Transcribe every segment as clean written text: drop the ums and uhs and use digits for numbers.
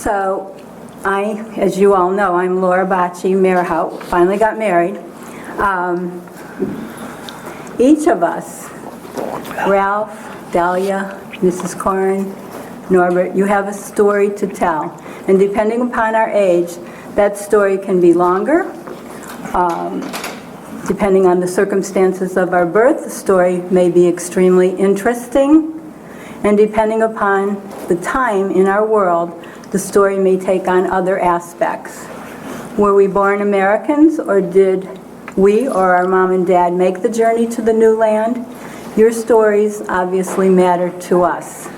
So, as you all know, I'm Laura Bocci Mehrhout, finally got married. Each of us, Ralph, Dahlia, Mrs. Corrin, Norbert, you have a story to tell. And depending upon our age, that story can be longer. Depending on the circumstances of our birth, the story may be extremely interesting. And depending upon the time in our world, the story may take on other aspects. Were we born Americans, or did we or our mom and dad make the journey to the new land? Your stories obviously matter to us.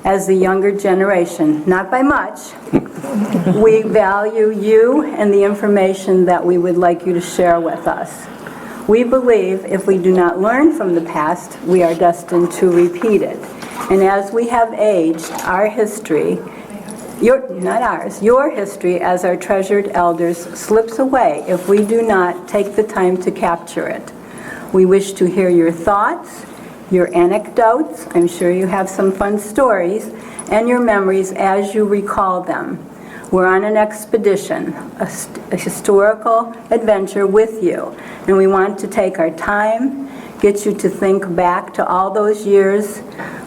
As the younger generation, not by much, we value you and the information that we would like you to share with us. We believe if we do not learn from the past, we are destined to repeat it. And as we have aged, our history, not ours, your history as our treasured elders slips away if we do not take the time to capture it. We wish to hear your thoughts, your anecdotes, I'm sure you have some fun stories, and your memories as you recall them. We're on an expedition, a historical adventure with you, and we want to take our time, get you to think back to all those years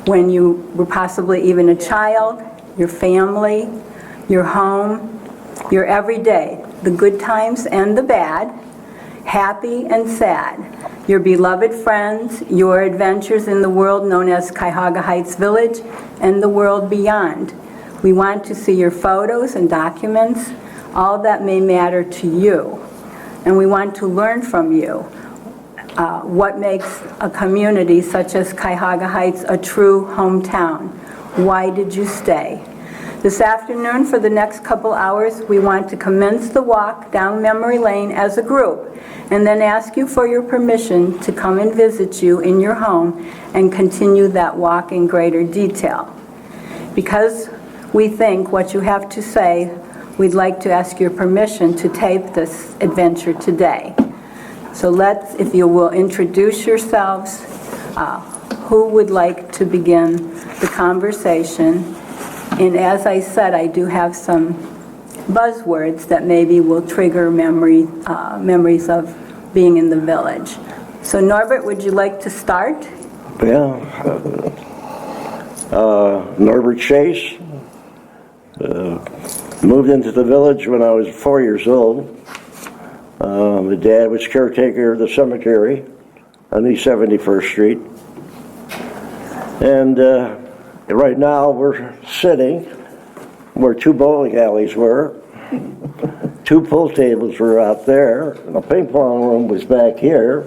when you were possibly even a child, your family, your home, your everyday, the good times and the bad, happy and sad, your beloved friends, your adventures in the world known as Cuyahoga Heights Village, and the world beyond. We want to see your photos and documents, all that may matter to you. And we want to learn from you what makes a community such as Cuyahoga Heights a true hometown. Why did you stay? This afternoon, for the next couple hours, we want to commence the walk down memory lane as a group, and then ask you for your permission to come and visit you in your home and continue that walk in greater detail. Because we think what you have to say, we'd like to ask your permission to tape this adventure today. So let's, if you will, introduce yourselves. Who would like to begin the conversation? And as I said, I do have some buzzwords that maybe will trigger memories of being in the village. So Norbert, would you like to start? Yeah. Norbert Chase. Moved into the village when I was 4 years old. My dad was caretaker of the cemetery on East 71st Street. And right now we're sitting where two bowling alleys were. Two pool tables were out there, and the ping pong room was back here.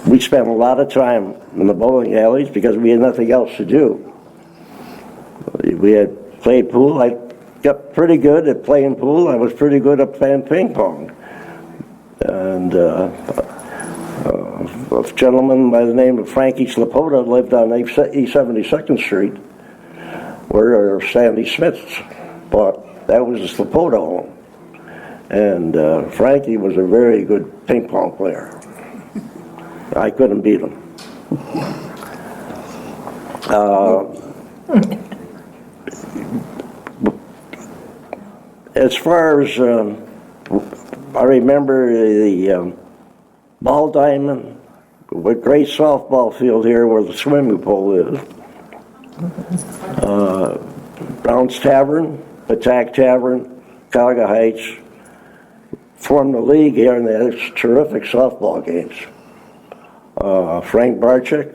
We spent a lot of time in the bowling alleys because we had nothing else to do. We had played pool. I got pretty good at playing pool. I was pretty good at playing ping pong. And a gentleman by the name of Frankie Slapota lived on East 72nd Street, where Sandy Smith's bought. That was a Slapota home. And Frankie was a very good ping pong player. I couldn't beat him. As far as I remember the ball diamond, a great softball field here where the swimming pool is. Brown's Tavern, Attack Tavern, Cuyahoga Heights, formed a league here, and they had terrific softball games. Frank Barczyk,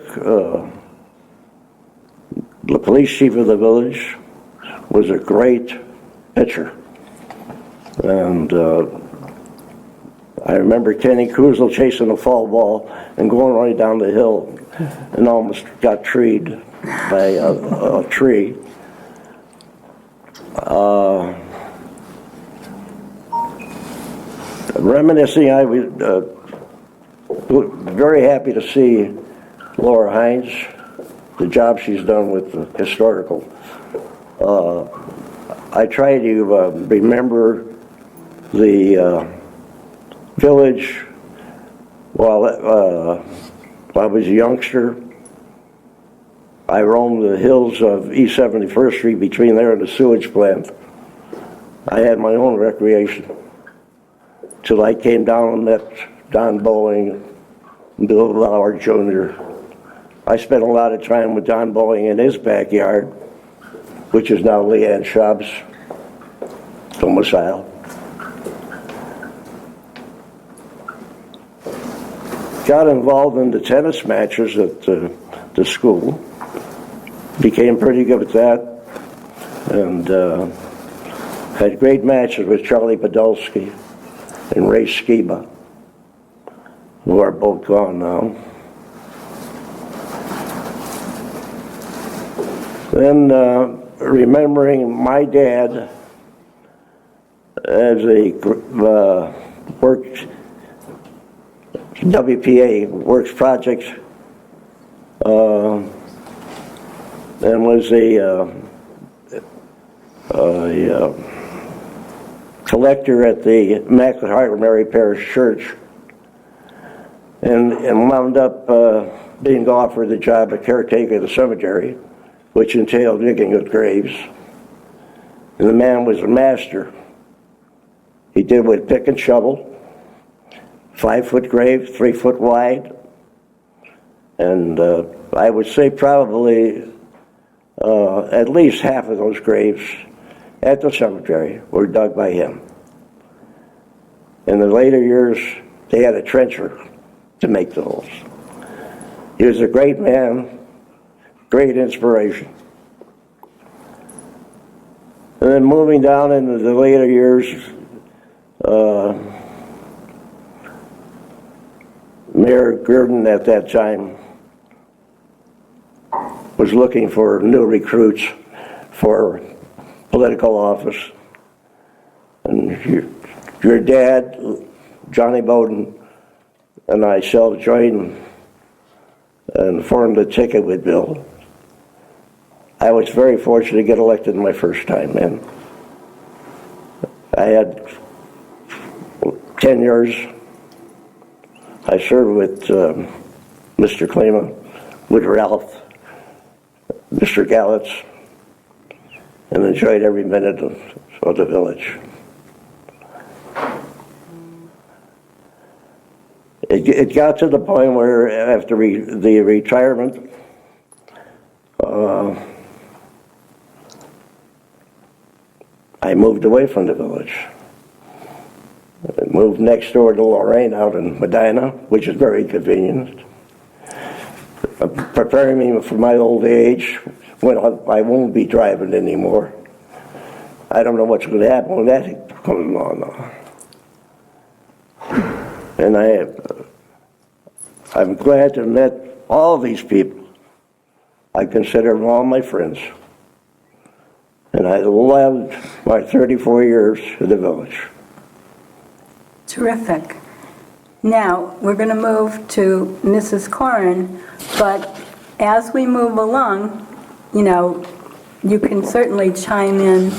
the police chief of the village, was a great pitcher. And I remember Kenny Kuzel chasing a foul ball and going right down the hill and almost got treed by a tree. Reminiscing, I was very happy to see Laura Hines, the job she's done with the historical. I try to remember the village while I was a youngster. I roamed the hills of East 71st Street between there and the sewage plant. I had my own recreation till I came down and met Don Bowling and Bill Lauer Jr. I spent a lot of time with Don Bowling in his backyard, which is now Leanne Schaub's domicile. Got involved in the tennis matches at the school. Became pretty good at that. And had great matches with Charlie Podolsky and Ray Skiba, who are both gone now. Then remembering my dad as a worked WPA, Works Projects, and was a collector at the Immaculate Heart of Mary Parish Church, and wound up being offered the job of caretaker of the cemetery, which entailed digging of graves. And the man was a master. He did with pick and shovel, 5-foot grave, 3 foot wide, and I would say probably at least half of those graves at the cemetery were dug by him. In the later years, they had a trencher to make the holes. He was a great man, great inspiration. And then moving down into the later years, Mayor Gurdon at that time was looking for new recruits for political office. And your dad, Johnny Bowden, and I joined and formed a ticket with Bill. I was very fortunate to get elected my first time, and I had 10 years. I served with Mr. Klima, with Ralph, Mr. Gallitz, and enjoyed every minute of the village. It got to the point where after the retirement, I moved away from the village. I moved next door to Lorraine out in Medina, which is very convenient. Preparing me for my old age when I won't be driving anymore. I don't know what's going to happen when that comes along now. And I'm glad to have met all these people. I consider them all my friends. And I loved my 34 years in the village. Terrific. Now, we're going to move to Mrs. Corrin, but as we move along, you can certainly chime in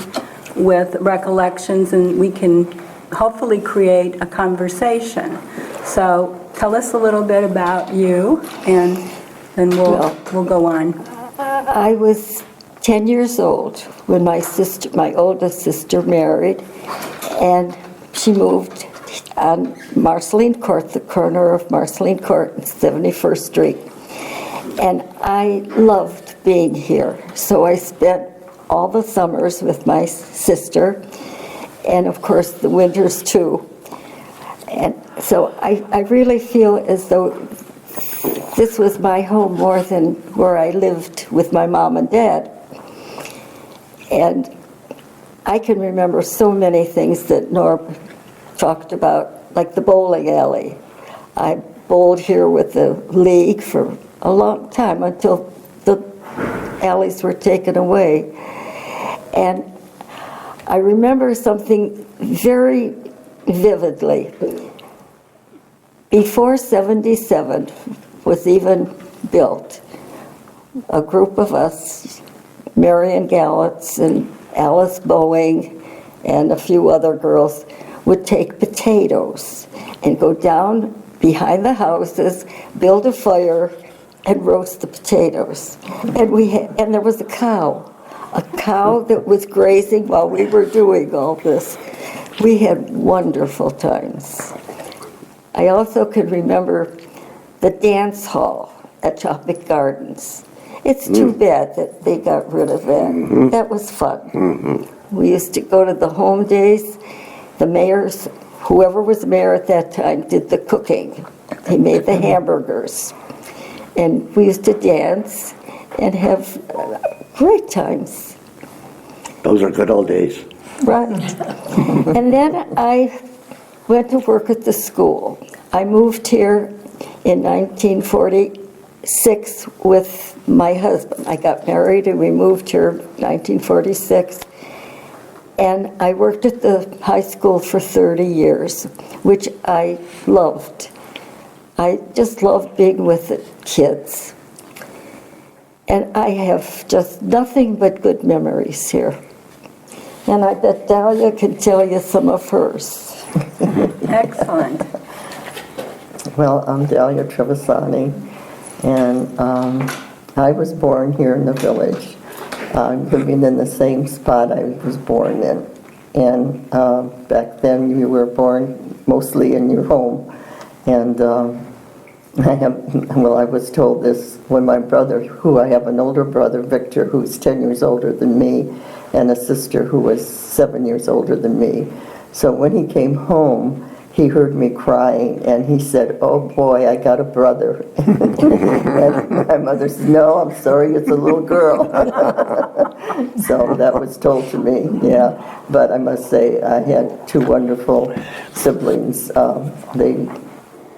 with recollections and we can hopefully create a conversation. So tell us a little bit about you and then we'll go on. I was 10 years old when my oldest sister married, and she moved on Marceline Court, the corner of Marceline Court and 71st Street. And I loved being here. So I spent all the summers with my sister, and of course the winters too. And so I really feel as though this was my home more than where I lived with my mom and dad. And I can remember so many things that Norm talked about, like the bowling alley. I bowled here with the league for a long time until the alleys were taken away. And I remember something very vividly. Before 77 was even built, a group of us, Marion Gallitz and Alice Boeing and a few other girls, would take potatoes and go down behind the houses, build a fire, and roast the potatoes. And there was a cow that was grazing while we were doing all this. We had wonderful times. I also can remember the dance hall at Tropic Gardens. It's too bad that they got rid of that. That was fun. We used to go to the home days. The mayors, whoever was mayor at that time, did the cooking. He made the hamburgers. And we used to dance and have great times. Those are good old days. Right. And then I went to work at the school. I moved here in 1946 with my husband. I got married and we moved here in 1946. And I worked at the high school for 30 years, which I loved. I just loved being with the kids. And I have just nothing but good memories here. And I bet Dahlia can tell you some of hers. Excellent. Well, I'm Dahlia Trevisani, and I was born here in the village, living in the same spot I was born in. And back then, you were born mostly in your home. And I was told this when my brother, I have an older brother, Victor, who's 10 years older than me, and a sister who was 7 years older than me. So when he came home, he heard me crying, and he said, "Oh boy, I got a brother." And my mother said, "No, I'm sorry, it's a little girl." So that was told to me, yeah. But I must say, I had two wonderful siblings. They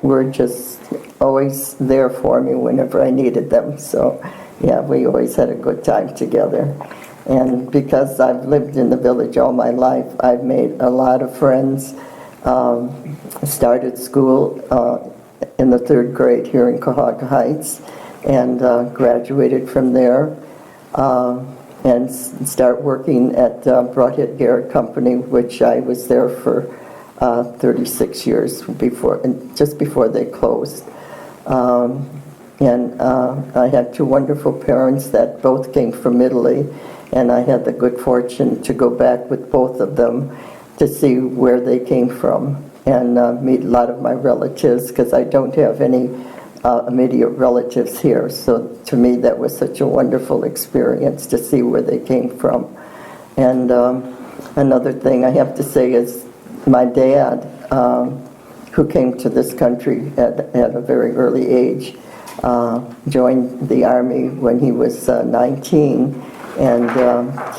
were just always there for me whenever I needed them. So, yeah, we always had a good time together. And because I've lived in the village all my life, I've made a lot of friends. Started school in the 3rd grade here in Cuyahoga Heights, and graduated from there, and start working at Broadhead Garrett Company, which I was there for 36 years just before they closed. And I had two wonderful parents that both came from Italy, and I had the good fortune to go back with both of them to see where they came from and meet a lot of my relatives, because I don't have any immediate relatives here. So to me, that was such a wonderful experience to see where they came from. And another thing I have to say is my dad, who came to this country at a very early age, joined the Army when he was 19, and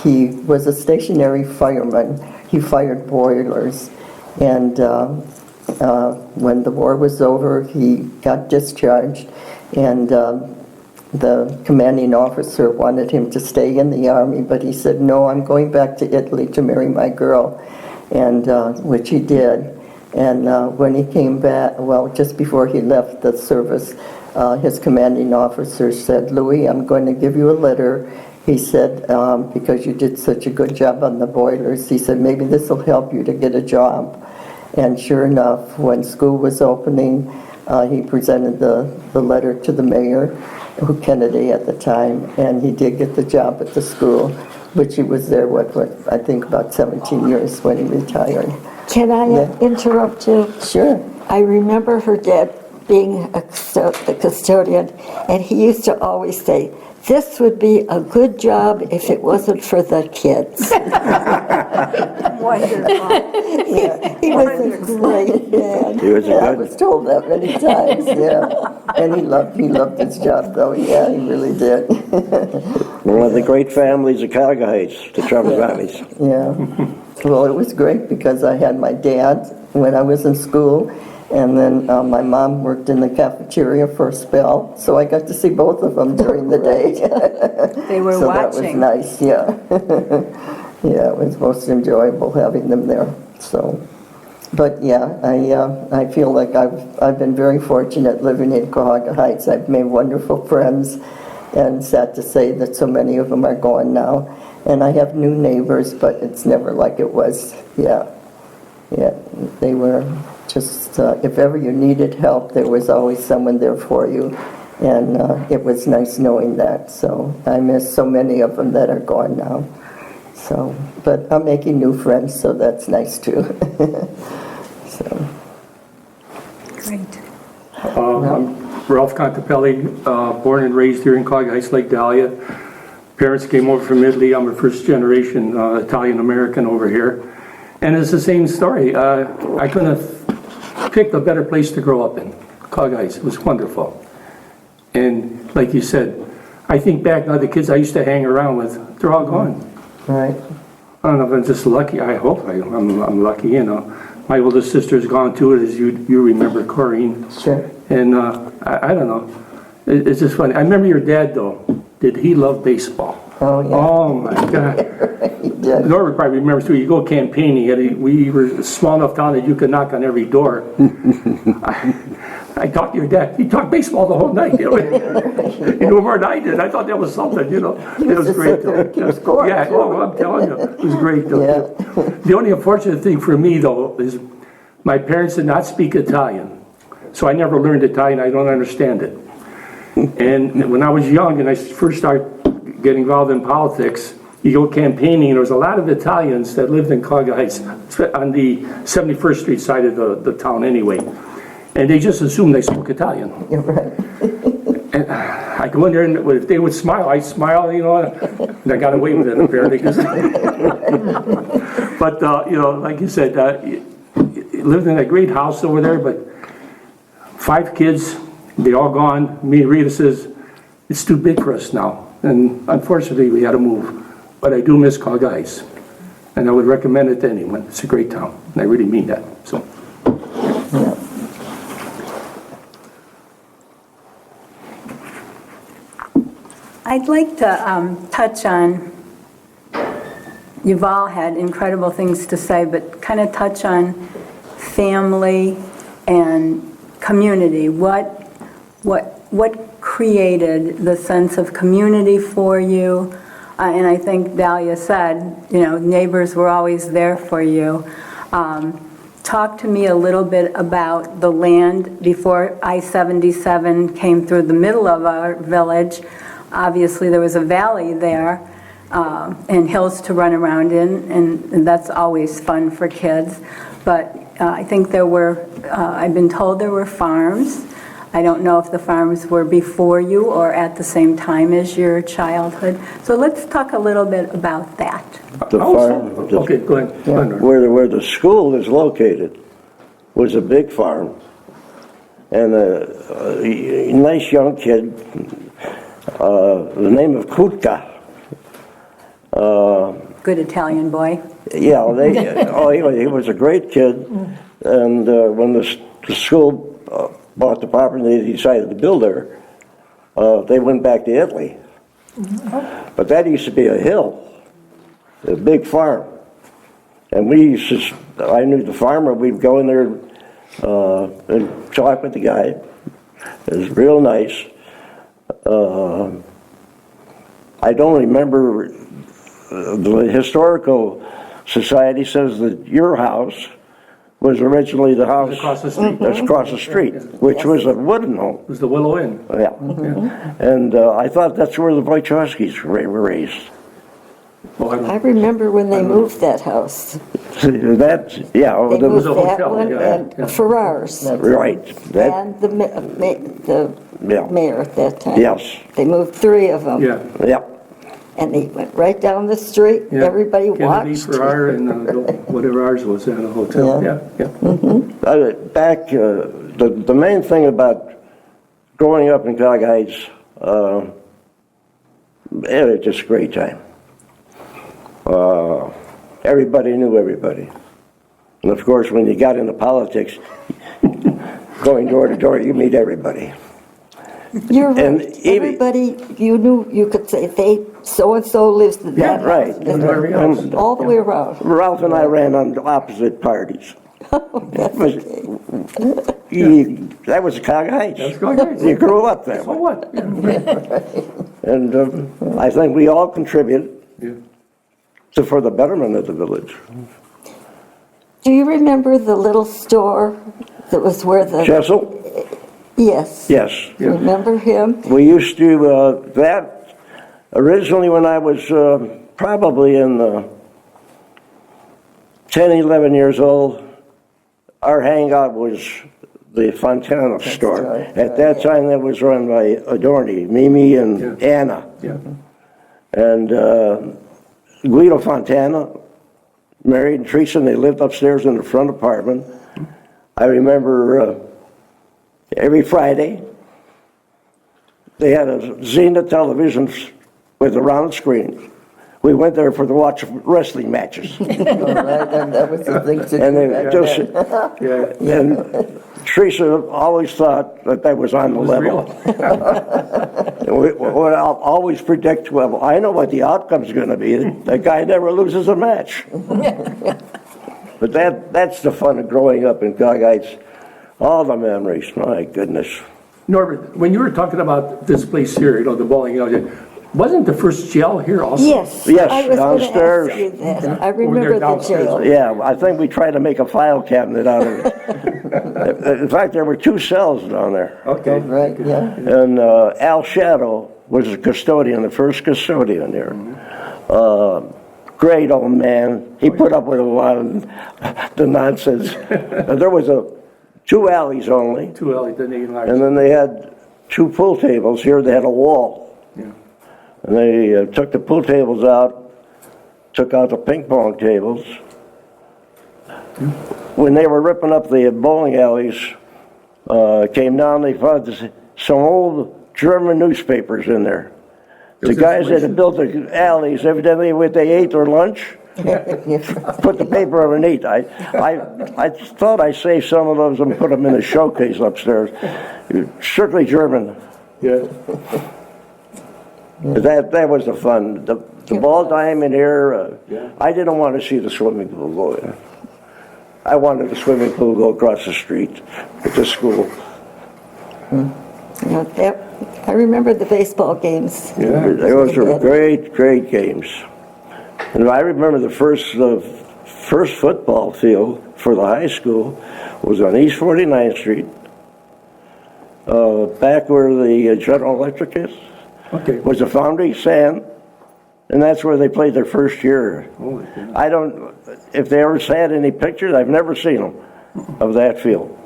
he was a stationary fireman. He fired boilers, and when the war was over, he got discharged, and the commanding officer wanted him to stay in the Army, but he said, "No, I'm going back to Italy to marry my girl," and which he did. And when he came back, well, just before he left the service, his commanding officer said, "Louis, I'm going to give you a letter." He said, "Because you did such a good job on the boilers," he said, "maybe this will help you to get a job." And sure enough, when school was opening, he presented the letter to the mayor, Kennedy at the time, and he did get the job at the school, which he was there, I think about 17 years when he retired. Can I interrupt you? Sure. I remember her dad being the custodian, and he used to always say, "This would be a good job if it wasn't for the kids." Wonderful. He was a great man. He was a I good, was told that many times, yeah. And he loved his job, though. Yeah, he really did. one of the great families of Cuyahoga Heights, the Trevisanis. Yeah. Well, it was great because I had my dad when I was in school, and then my mom worked in the cafeteria for a spell, so I got to see both of them during the day. They were So watching. that was nice, yeah. Yeah, it was most enjoyable having them there. So, but yeah, I feel like I've been very fortunate living in Cuyahoga Heights. I've made wonderful friends, and sad to say that so many of them are gone now. And I have new neighbors, but it's never like it was. Yeah, they were just, if ever you needed help, there was always someone there for you. And it was nice knowing that. So I miss so many of them that are gone now. So, but I'm making new friends, so that's nice too. So. Great. I'm Ralph Contapelli, born and raised here in Cuyahoga Heights, Lake Dahlia. Parents came over from Italy. I'm a first generation Italian-American over here. And it's the same story. I couldn't have picked a better place to grow up in. Cuyahoga Heights, it was wonderful. And like you said, I think back now, the kids I used to hang around with, they're all gone. Right. I don't know if I'm just lucky. I hope I'm lucky, you know. My oldest sister's gone too, as you remember, Corrine. Sure. And I don't know. It's just funny. I remember your dad, though. Did he love baseball? Oh, yeah. Oh, my God. Yeah. Norbert probably remembers, too. You go campaigning. We were a small enough town that you could knock on every door. I talked to your dad. He talked baseball the whole night. You knew more than I did. I thought that was something, you know. It was just great, sit there though. and keep score, Yeah, too. oh, I'm telling you. It was great, though. Yeah. The only unfortunate thing for me, though, is my parents did not speak Italian. So I never learned Italian. I don't understand it. And when I was young and I first started getting involved in politics, you go campaigning, and there was a lot of Italians that lived in Cuyahoga Heights, on the 71st Street side of the town anyway. And they just assumed I spoke Italian. You're right. And I go in there, and if they would smile, I'd smile, you know, and I got away with it apparently. But, you know, like you said, lived in a great house over there, but 5 kids, they all gone. Me and Rita says, it's too big for us now. And unfortunately, we had to move. But I do miss Cuyahoga Heights. And I would recommend it to anyone. It's a great town. And I really mean that. So. Yeah. I'd like to touch on, you've all had incredible things to say, but kind of touch on family and community. What created the sense of community for you? And I think Dahlia said, you know, neighbors were always there for you. Talk to me a little bit about the land before I-77 came through the middle of our village. Obviously, there was a valley there and hills to run around in, and that's always fun for kids. But I think there were, I've been told there were farms. I don't know if the farms were before you or at the same time as your childhood. So let's talk a little bit about that. The farm, Okay, go ahead. Go ahead. where the school is located was a big farm. And a nice young kid, the name of Kutka. Good Italian boy. Yeah, he was a great kid. And when the school bought the property, they decided to build there. They went back to Italy. But that used to be a hill, a big farm. And we used to, I knew the farmer, we'd go in there and talk with the guy. It was real nice. I don't remember, the Historical Society says that your house was originally the house Across the street. that's across the street, which was a wooden home. It was the Willow Inn. Yeah. And I thought that's where the Wojciechowskis were raised. Oh, I don't- I remember when they moved that house. That's, yeah, They the- moved a that hotel, one yeah, and yeah. Ferrars. right, that, And the yeah, mayor at that time. yes, They moved 3 of them. Yeah. yeah. And they went right down the street. Yeah. Everybody Kennedy, watched. Farrar, and whatever ours was at a hotel. Yeah. Yeah, yeah. Back, the main thing about growing up in Cuyahoga Heights, it was just a great time. Everybody knew everybody. And of course, when you got into politics, going door to door, you meet everybody. You're And right. even- Everybody, you knew, you could say, so-and-so lives in Yeah, that right. house. And All the way around. Ralph and I ran on opposite parties. That's But okay. that was Cuyahoga Heights. That's Cuyahoga Heights. You grew up there. So what? Yeah. And I think we all contribute Yeah. for the betterment of the village. Do you remember the little store that was where the... Jessel? Yes. Yes. Remember him? We used to, that, originally when I was probably in 10, 11 years old, our hangout was the Fontana store. right, At that time, that was run by Adorni, Mimi and Anna. Yeah. And Guido Fontana married Teresa, and they lived upstairs in the front apartment. I remember every Friday, they had a Zenith television with a round screen. We went there to watch wrestling matches. All right, and that was the thing to And do they back just, then. Yeah. and Teresa always thought that was on the level. What I'll always predict, well, I know what the outcome's going to be. The guy never loses a match. But that's the fun of growing up in Cog Heights. All the memories, my goodness. Norbert, when you were talking about this place here, you know, the bowling alley, wasn't the first jail here also? Yes. Yes, I was gonna downstairs. ask you that. I Over there remember the downstairs. jail. Yeah, I think we tried to make a file cabinet out of it. In fact, there were 2 cells down there. Okay. Right, yeah. And Al Shadow was the custodian, the first custodian there. Great old man. He put up with a lot of the nonsense. There was 2 alleys only, 2 alley, the name and then they had 2 pool tables. Here they had a wall. Yeah. And they took the pool tables out, took out the ping pong tables. When they were ripping up the bowling alleys, came down, they found some old German newspapers in there. The guys that had built the alleys, evidently when they ate their lunch, put the paper underneath. I thought I saved some of those and put them in a showcase upstairs. Strictly German. Yeah. That was the fun. The ball diamond here, I didn't want to see the swimming pool go in. I wanted the swimming pool to go across the street at the school. I remember the baseball games. Those were great, great games. And I remember the first football field for the high school was on East 49th Street, back where the General Electric is. Okay. Was a Foundry Sand, and that's where they played their first year. Holy cow. I don't, if they ever had any pictures, I've never seen them of that field.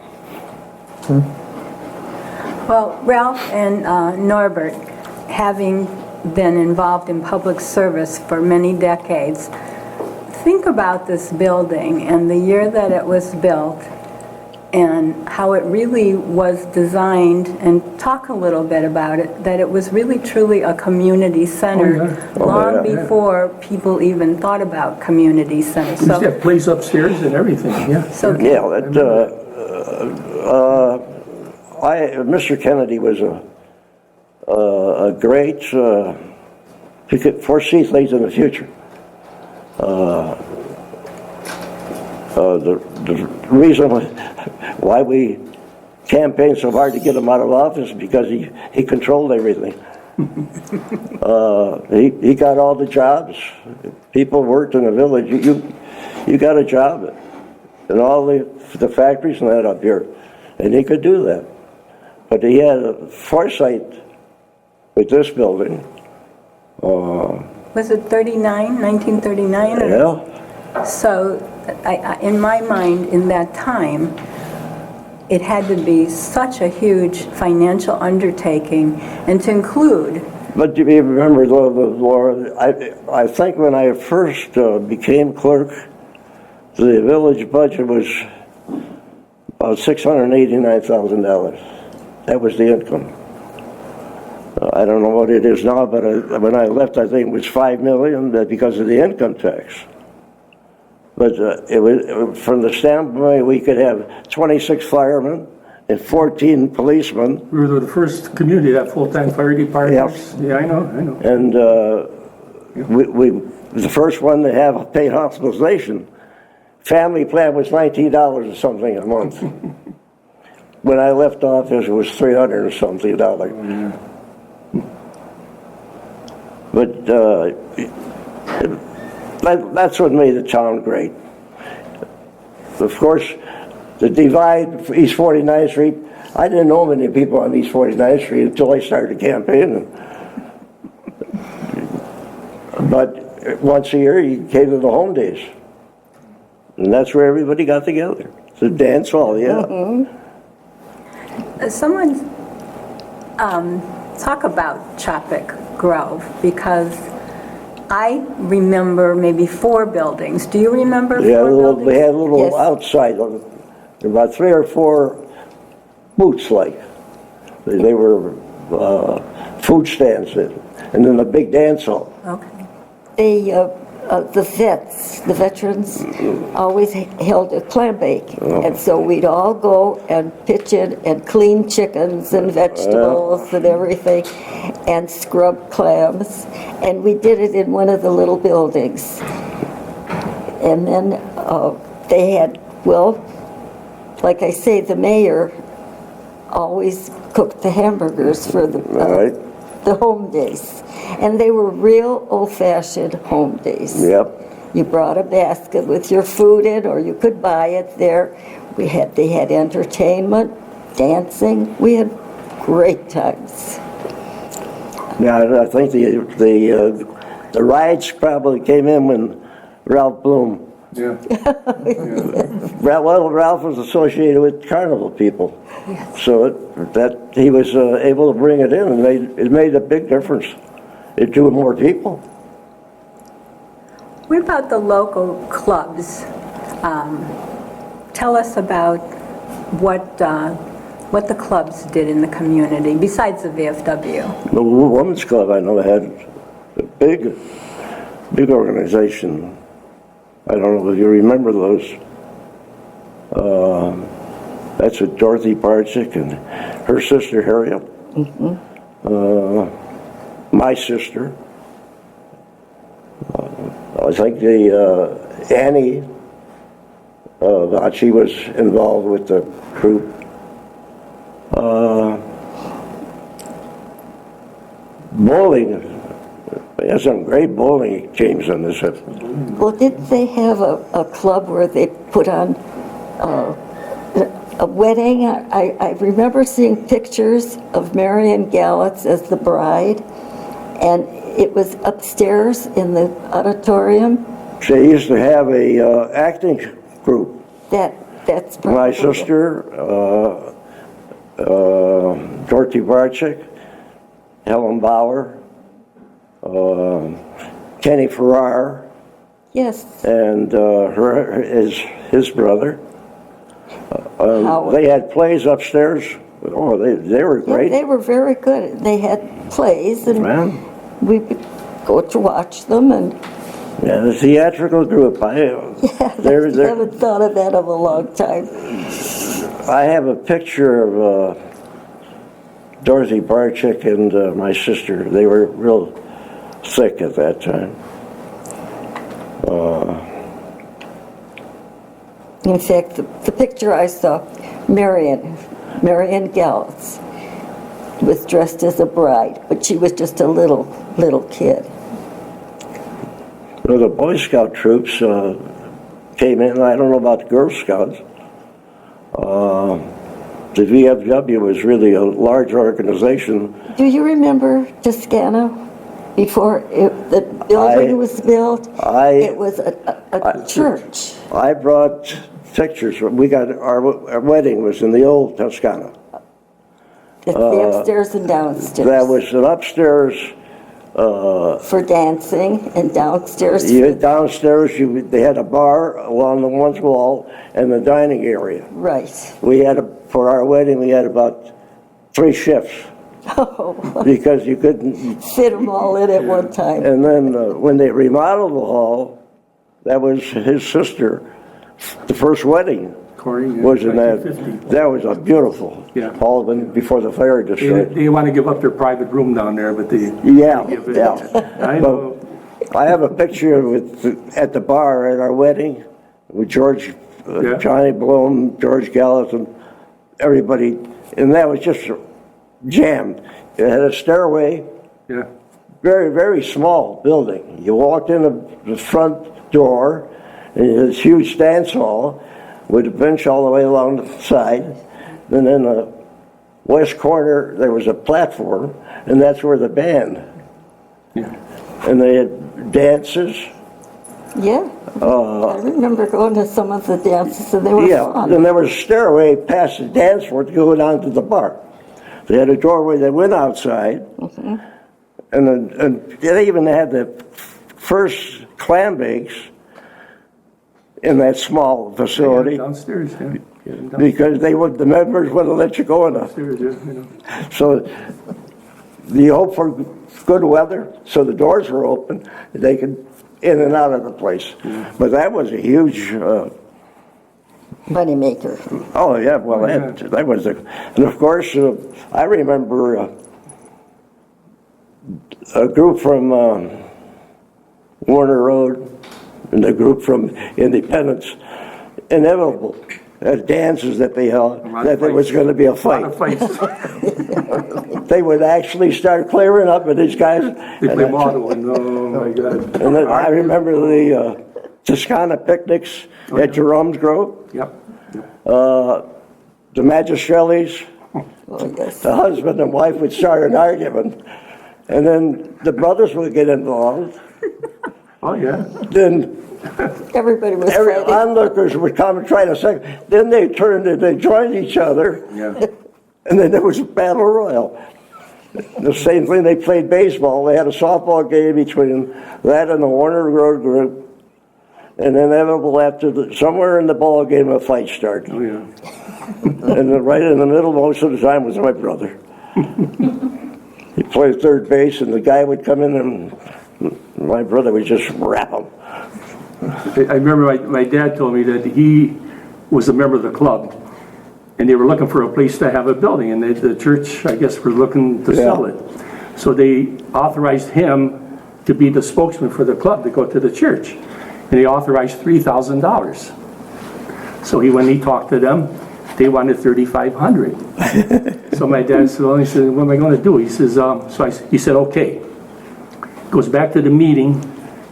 Well, Ralph and Norbert, having been involved in public service for many decades, think about this building and the year that it was built and how it really was designed, and talk a little bit about it, that it was really truly a community center long before people even thought about community centers. We used to have plays upstairs and everything, yeah. So Yeah, Mr. Kennedy was a great, he could foresee things in the future. The reason why we campaigned so hard to get him out of office is because he controlled everything. He got all the jobs. People worked in the village. You got a job in all the factories and that up here, and he could do that. But he had a foresight with this building. was it 1939? Yeah. So, in my mind, in that time, it had to be such a huge financial undertaking, and to include. But you remember, Laura, I think when I first became clerk, the village budget was about $689,000. That was the income. I don't know what it is now, but when I left, I think it was $5 million because of the income tax. But it was from the standpoint we could have 26 firemen and 14 policemen. We were the first community to have full-time fire departments. Yeah, I know. And we the first one to have paid hospitalization. Family plan was $19 or something a month. When I left office, it was $300 or something. But that's what made the town great. Of course, the divide for East 49th Street, I didn't know many people on East 49th Street until I started campaigning. But once a year, you came to the home days. And that's where everybody got together. It's a dance hall, yeah. Someone talk about Chapik Grove, because I remember maybe 4 buildings. Do you remember 4 buildings? We had a little Yes. outside, about 3 or 4 booths like. They were food stands, and then a big dance hall. Okay. The veterans, always held a clam bake. And so we'd all go and pitch in and clean chickens and vegetables and everything and scrub clams. And we did it in one of the little buildings. And then they had, well, like I say, the mayor always cooked the hamburgers for Right. the home days. And they were real old-fashioned home days. Yep. You brought a basket with your food in, or you could buy it there. They had entertainment, dancing. We had great times. Yeah, I think the riots probably came in when Ralph Bloom. Yeah. Ralph was associated with carnival people, so that he was able to bring it in, and it made a big difference. It drew more people. What about the local clubs? Tell us about what the clubs did in the community, besides the VFW. The Women's Club, I know, had a big organization. I don't know if you remember those. That's with Dorothy Barczyk and her sister Harriet. My sister. I think Annie, she was involved with the group. Bowling, they had some great bowling games on this. Well, didn't they have a club where they put on a wedding? I remember seeing pictures of Marion Gallitz as the bride, and it was upstairs in the auditorium. They used to have a acting group. That's My probably sister, Dorothy Barczyk, Helen Bauer, Kenny Farrar, Yes. and his brother. Howard. They had plays upstairs. Oh, they were Yeah, great. they were very good. They had plays, and Man. we would go to watch them, and Yeah, the theatrical group. I haven't thought of that in a long time. I have a picture of Dorothy Barczyk and my sister. They were real thick at that time. In fact, the picture I saw, Marion Gallitz was dressed as a bride, but she was just a little kid. The Boy Scout troops came in. I don't know about the Girl Scouts. The VFW was really a large organization. Do you remember Toscana? Before the building was built, it was a church. I brought pictures. We got our wedding was in the old Toscana. It's the upstairs and downstairs. That was an upstairs. For dancing, and downstairs. Downstairs, they had a bar along the one wall and the dining area. Right. We had for our wedding, we had about 3 shifts Oh, because you couldn't. fit them all in at one time. And then when they remodeled the hall, that was his sister. The first wedding Corey, yeah, was in that. 1950. That was a beautiful hall before the fire destroyed. They want to give up their private room down there, but they Yeah, give it. yeah. I know. I have a picture at the bar at our wedding with George, Johnny Bloom, George Gallatin, everybody, and that was just jammed. It had a stairway, Yeah. very, very small building. You walked in the front door, and this huge dance hall. with a bench all the way along the side. And in the west corner, there was a platform, and that's where the band. Yeah. And they had dances. Yeah. I remember going to some of the dances, and they were Yeah, fun. and there was a stairway past the dance floor to go down to the bar. They had a doorway that went outside, and they even had the first clam bakes in that small facility Downstairs, yeah. Yeah, downstairs, because the members wouldn't let you go in. yeah. So you hope for good weather, so the doors were open, they could in and out of the place. But that was a huge. Moneymaker. Oh, yeah, well, that was and of course, I remember a group from Warner Road and a group from Independence, inevitable dances that they held, that there was going to be a fight. A lot of fights. They would actually start clearing up, and these guys. They play model, and oh my God. And then I remember the Toscana picnics at Jerome's Grove. Yep. The Magistrellis, Oh, yes. the husband and wife would start an argument, and then the brothers would get involved. Oh, yeah. Then Everybody was every fighting. onlookers would come and try to second. Then they turned and they joined each other, Yeah. and then there was a battle royal. The same thing, they played baseball. They had a softball game between that and the Warner Road group. And then inevitable after somewhere in the ball game, a fight started. Oh, yeah. And then right in the middle most of the time was my brother. He played third base, and the guy would come in, and my brother would just wrap him. I remember my dad told me that he was a member of the club, and they were looking for a place to have a building, and the church, I guess, were looking to sell it. So they authorized him to be the spokesman for the club to go to the church, and he authorized $3,000. So when he talked to them, they wanted $3,500. So my dad said, well, he said, what am I going to do? He says, he said, okay. Goes back to the meeting,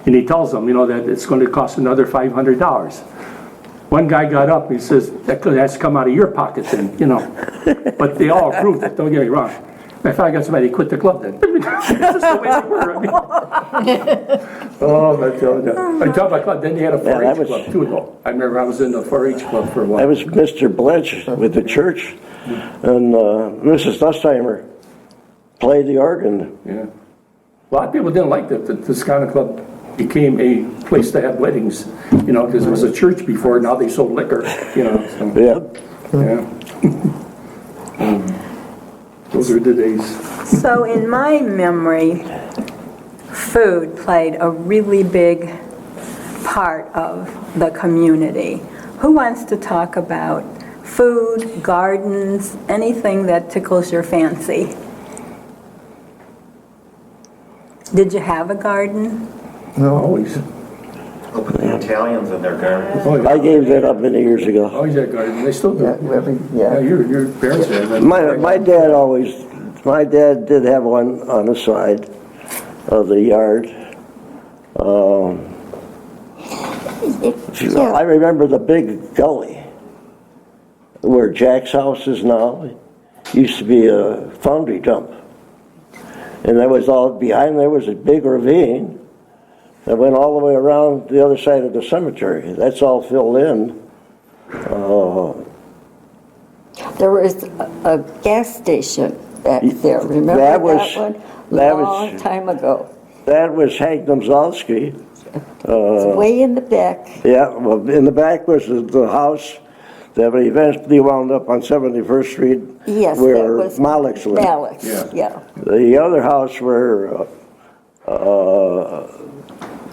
and he tells them, that it's going to cost another $500. One guy got up, and he says, that has to come out of your pocket then, But they all approved it, don't get me wrong. I finally got somebody to quit the club then. That's just the way they were, I mean. Oh, I tell my club, then they had a 4-H club too, though. I remember I was in the 4-H club for a while. That was Mr. Bledge with the church, and Mrs. Dustheimer played the organ. Yeah. A lot of people didn't like that the Toscana Club became a place to have weddings, because it was a church before, now they sold liquor, so, Yeah. yeah. Those are the days. So in my memory, food played a really big part of the community. Who wants to talk about food, gardens, anything that tickles your fancy? Did you have a garden? No, always. Look at the Italians and their gardens. Oh, I gave that up many years ago. always had garden. They still do. Yeah, Your parents had that. My dad did have one on the side of the yard. I remember the big gully where Jack's house is now. Used to be a foundry dump. And that was all, behind there was a big ravine that went all the way around the other side of the cemetery. That's all filled in. There was a gas station back there. Remember That that, was- one? that was- Long time ago. That was Hank Domzalski. It's way in the back. Yeah, well, in the back was the house that eventually wound up on 71st Street. Yes, where that was Malik's lived. Malik's, yeah. The other house where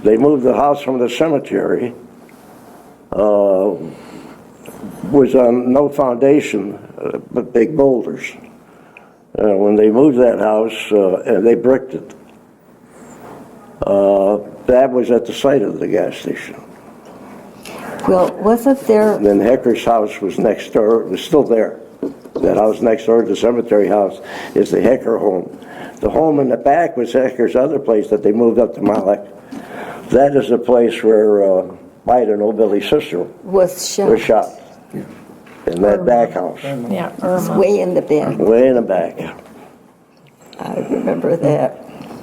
they moved the house from the cemetery was on no foundation, but big boulders. When they moved that house, and they bricked it, that was at the site of the gas station. Well, wasn't there, And then Hecker's house was next door, was still there. That house next door to the cemetery house is the Hecker home. The home in the back was Hecker's other place that they moved up to Malik. That is the place where Biden, Billy's sister, was shot? was shot. in that back house, Yeah, It's way in the back. way in the back. I remember that.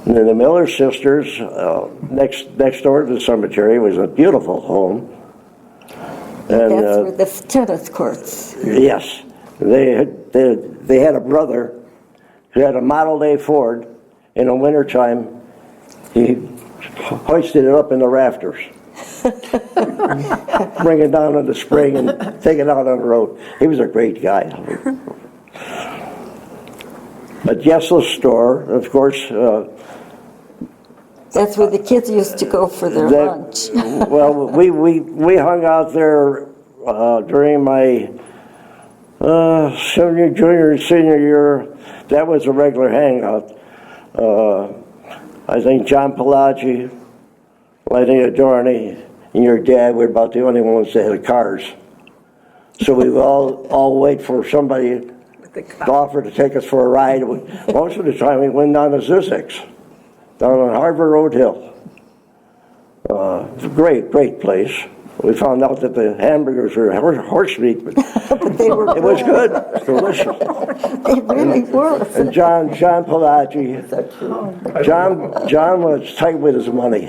And then the Miller sisters, next door to the cemetery, was a beautiful home. And That's where the tennis courts. yes, they had a brother who had a Model A Ford. In the wintertime, he hoisted it up in the rafters, bring it down in the spring and take it out on the road. He was a great guy. But Jessel's store, of course, That's where the kids used to go for their lunch. well, we hung out there during my junior, and senior year. That was a regular hangout. I think John Pelagi, Lenny Adorni, and your dad were about the only ones that had cars. So we would all wait for somebody to offer to take us for a ride. Most of the time we went down to Zizek's, down on Harbor Road Hill. It's a great place. We found out that the hamburgers were horse meat, but They were it was good, delicious. They really were. And John Pelagi, John was tight with his money.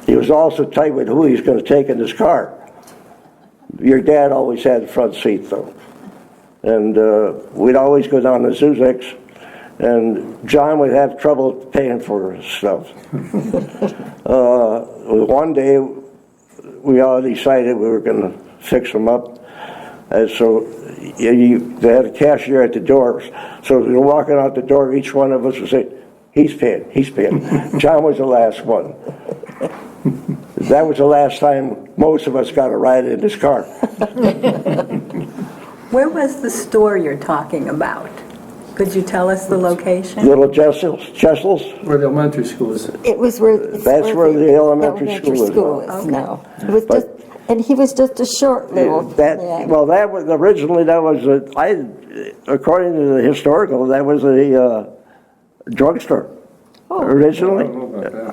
He was also tight with who he was going to take in his car. Your dad always had the front seat, though. And we'd always go down to Zuzek's, and John would have trouble paying for his stuff. One day, we all decided we were going to fix him up. And so they had a cashier at the door. So as we were walking out the door, each one of us would say, he's paying. John was the last one. That was the last time most of us got a ride in his car. Where was the store you're talking about? Could you tell us the location? Little Jessel's? Where the elementary school is. It was where. That's where the elementary school is now. It was just, and he was just a short little. Well, that was according to the historical, that was a drugstore originally.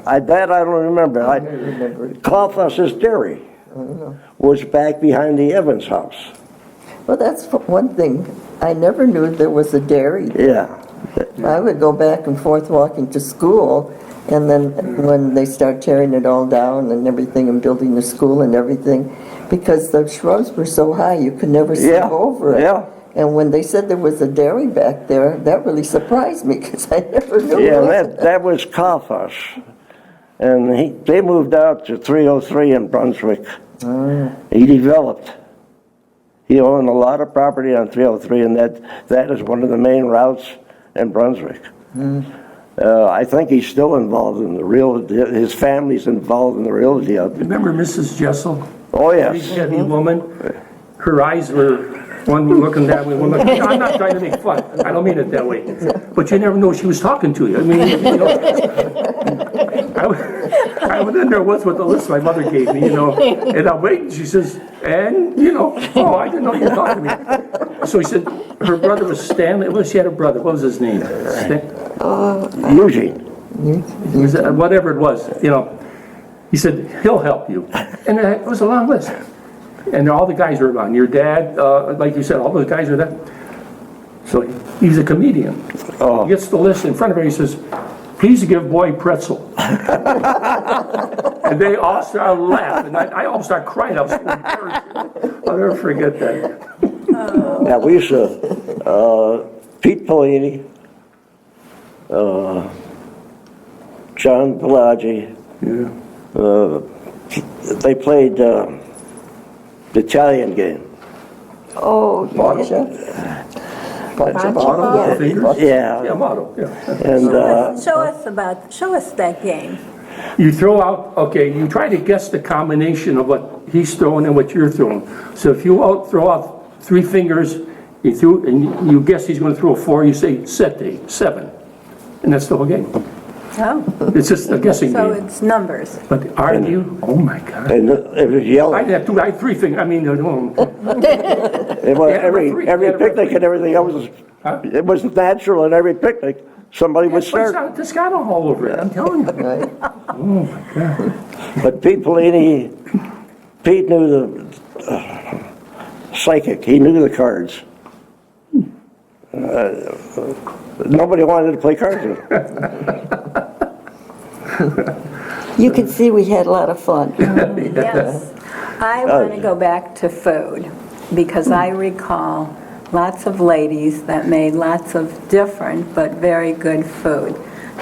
I don't remember. Kaufhaus's Dairy was back behind the Evans house. Well, that's one thing. I never knew there was a dairy. Yeah. I would go back and forth walking to school, and then when they start tearing it all down and everything and building the school and everything, because the shrubs were so high you could never see over it. Yeah. And when they said there was a dairy back there, that really surprised me because I never knew. Yeah, that was Kaufhaus. And they moved out to 303 in Brunswick. He developed. He owned a lot of property on 303, and that is one of the main routes in Brunswick. I think he's still involved in his family's involved in the realty out there. Remember Mrs. Jessel? Oh, Big, yes. heavy woman. Her eyes were one looking that way, one looking. I'm not trying to make fun. I don't mean it that way. But you never know she was talking to you. I mean, I went in there once with the list my mother gave me, and I'm waiting. She says, and, oh, I didn't know you were talking to me. So he said, her brother was Stanley. Well, she had a brother. What was his name? Eugene. Whatever it was, He said, he'll help you. And it was a long list. And all the guys were around. Your dad, like you said, all those guys are there. So he's a comedian. Oh. He gets the list in front of him. He says, please give boy pretzel. And they all start laughing. I almost started crying. I was so embarrassed. I'll never forget that. Yeah, we used to, Pete Polini, John Pelagi, they played the Italian game. Oh, Boccia? Motto, fingers? Yeah. Motto, yeah. And Show us that game. You throw out, you try to guess the combination of what he's throwing and what you're throwing. So if you throw out 3 fingers, and you guess he's going to throw a 4, you say 7. And that's the whole game. Oh, It's just a guessing so game. it's numbers. But argue, oh my God. it was yellow. I had 3 fingers, Every picnic and everything else, it was natural in every picnic. Somebody would start. It's got all over it, I'm telling you. But Pete Polini, Pete knew psychic. He knew the cards. Nobody wanted to play cards with him. You could see we had a lot of fun. Yes. I want to go back to food, because I recall lots of ladies that made lots of different but very good food.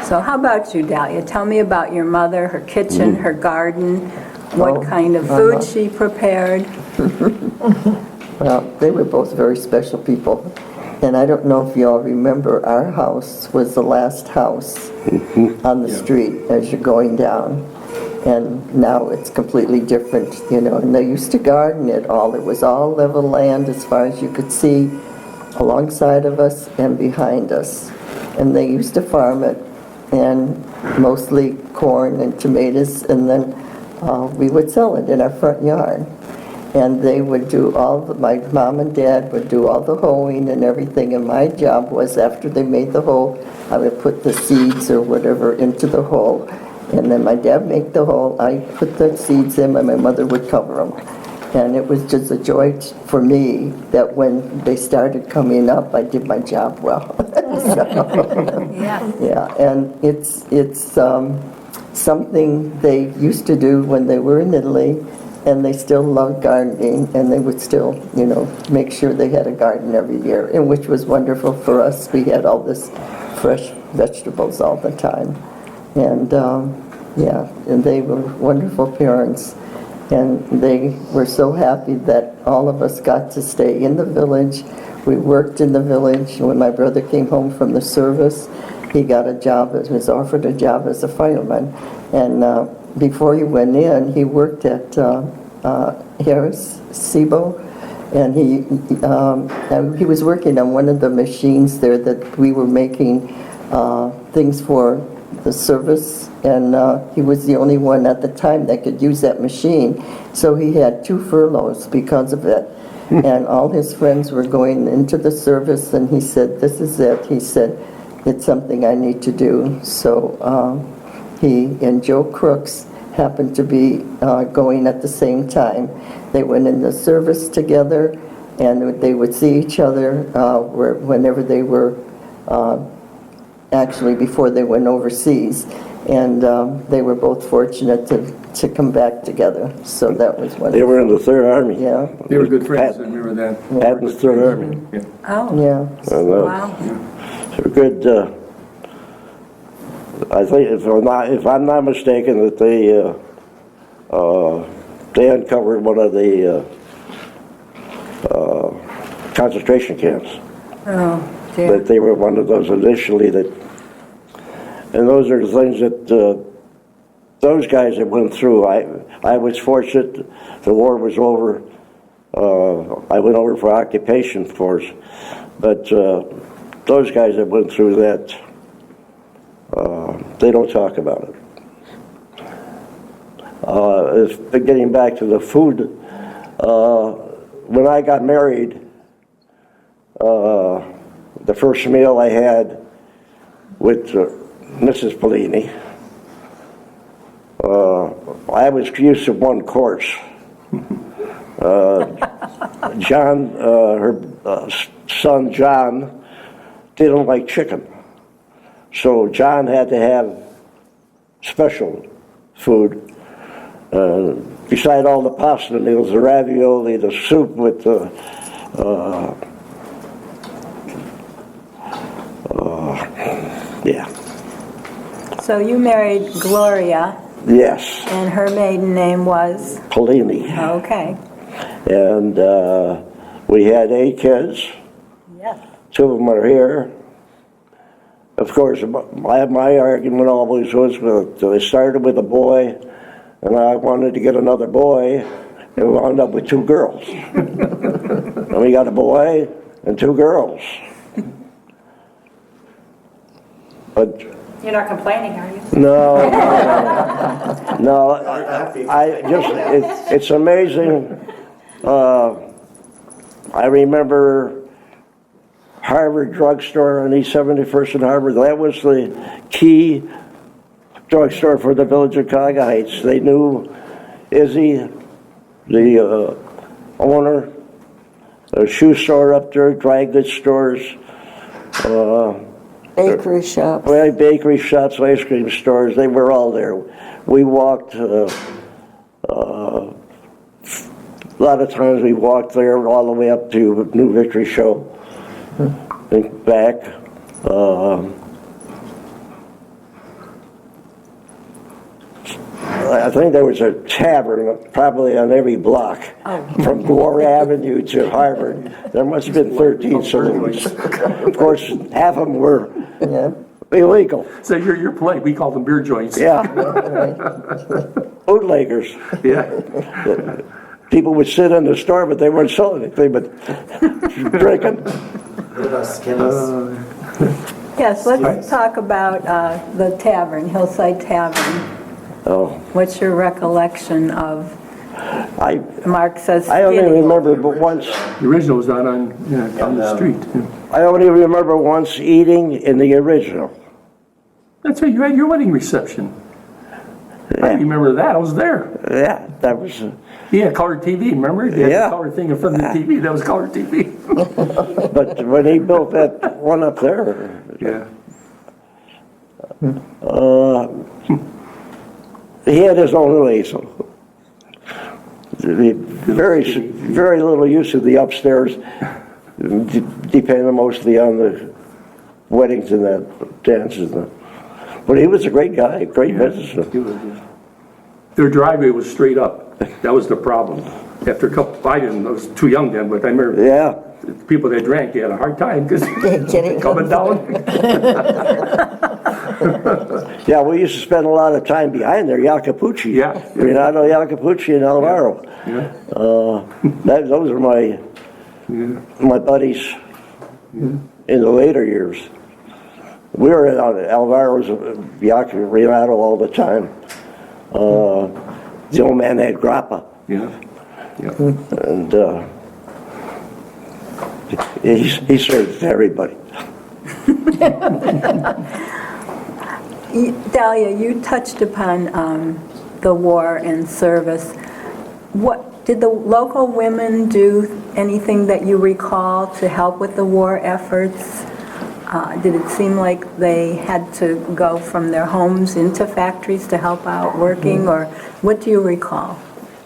So how about you, Dahlia? Tell me about your mother, her kitchen, her garden, what kind of food she prepared. Well, they were both very special people. And I don't know if you all remember, our house was the last house on the street as you're going down. And now it's completely different, you know. And they used to garden it all. It was all level land as far as you could see alongside of us and behind us. And they used to farm it, and mostly corn and tomatoes, and then we would sell it in our front yard. And they would do my mom and dad would do all the hoeing and everything, and my job was, after they made the hole, I would put the seeds or whatever into the hole. And then my dad made the hole, I put the seeds in, and my mother would cover them. And it was just a joy for me that when they started coming up, I did my job well. Yeah. Yeah, and it's something they used to do when they were in Italy, and they still loved gardening, and they would still, you know, make sure they had a garden every year, and which was wonderful for us. We had all this fresh vegetables all the time. And yeah, and they were wonderful parents, and they were so happy that all of us got to stay in the village. We worked in the village. When my brother came home from the service, he got a job, was offered a job as a fireman. And before he went in, he worked at Harris Sibo, and he was working on one of the machines there that we were making things for the service, and he was the only one at the time that could use that machine. So he had 2 furloughs because of it. And all his friends were going into the service, and he said, this is it. He said, it's something I need to do. So he and Joe Crooks happened to be going at the same time. They went in the service together, and they would see each other whenever they were actually before they went overseas, and they were both fortunate to come back together. So that was wonderful. They were in the Third Army. Yeah, They were good friends, I remember that. Patton's Third Army. Oh, yeah. wow. They're good. I think if I'm not mistaken, that they uncovered one of the concentration camps. Oh, dear. That they were one of those initially that, and those are the things that those guys that went through. I was fortunate. The war was over. I went over for occupation force, but those guys that went through that, they don't talk about it. Getting back to the food, when I got married, the first meal I had with Mrs. Polini, I was used to one course. John, her son John, didn't like chicken. So John had to have special food. Beside all the pasta meals, the ravioli, the soup with the yeah. So you married Gloria, Yes, and her maiden name was? Polini. Okay. And we had 8 kids. Yes. 2 of them are here. Of course, my argument always was that I started with a boy, and I wanted to get another boy, and we wound up with 2 girls. And we got a boy and 2 girls. But You're not complaining, are you? no, I just, it's amazing. I remember Harvard drugstore on East 71st and Harvard. That was the key drugstore for the village of Cuyahoga Heights. They knew Izzy, the owner, a shoe store up there, dry goods stores, Bakery shops. well, bakery shops, ice cream stores, they were all there. We walked, a lot of times we walked there all the way up to New Victory Show and back. I think there was a tavern probably on every block, from Gore Avenue to Harvard. There must have been 13 saloons. Of course, half of them were Yeah. illegal. So you're polite, we call them beer joints. Yeah. Bootleggers. Yeah. People would sit in the store, but they weren't selling anything but drinking. Yes, let's talk about the tavern, Hillside Tavern. Oh, What's your recollection of, I Mark says only skinny. remember but once. The original was down on the street. Yeah. I only remember once eating in the original. That's right, you had your wedding reception. I remember that, I was there. Yeah, that was. Yeah, color TV, remember? They had Yeah. the color thing in front of the TV, that was color TV. But when he built that one up there, Yeah. he had his own ways. Very little use of the upstairs, depending mostly on the weddings and the dances. But he was a great guy, great businessman. Their driveway was straight up. That was the problem. After a couple, I was too young then, but I remember Yeah, the people that drank, they had a hard time because Getting coming down. yeah, we used to spend a lot of time behind there, Jacopucci. Yeah. Renato Jacopucci and Alvaro. Yeah. Those are my buddies in the later years. We were at Alvaro's, Renato all the time. The old man had grappa, Yeah. Yeah. and he served to everybody. Dahlia, you touched upon the war and service. What did the local women do anything that you recall to help with the war efforts? Did it seem like they had to go from their homes into factories to help out working, or what do you recall?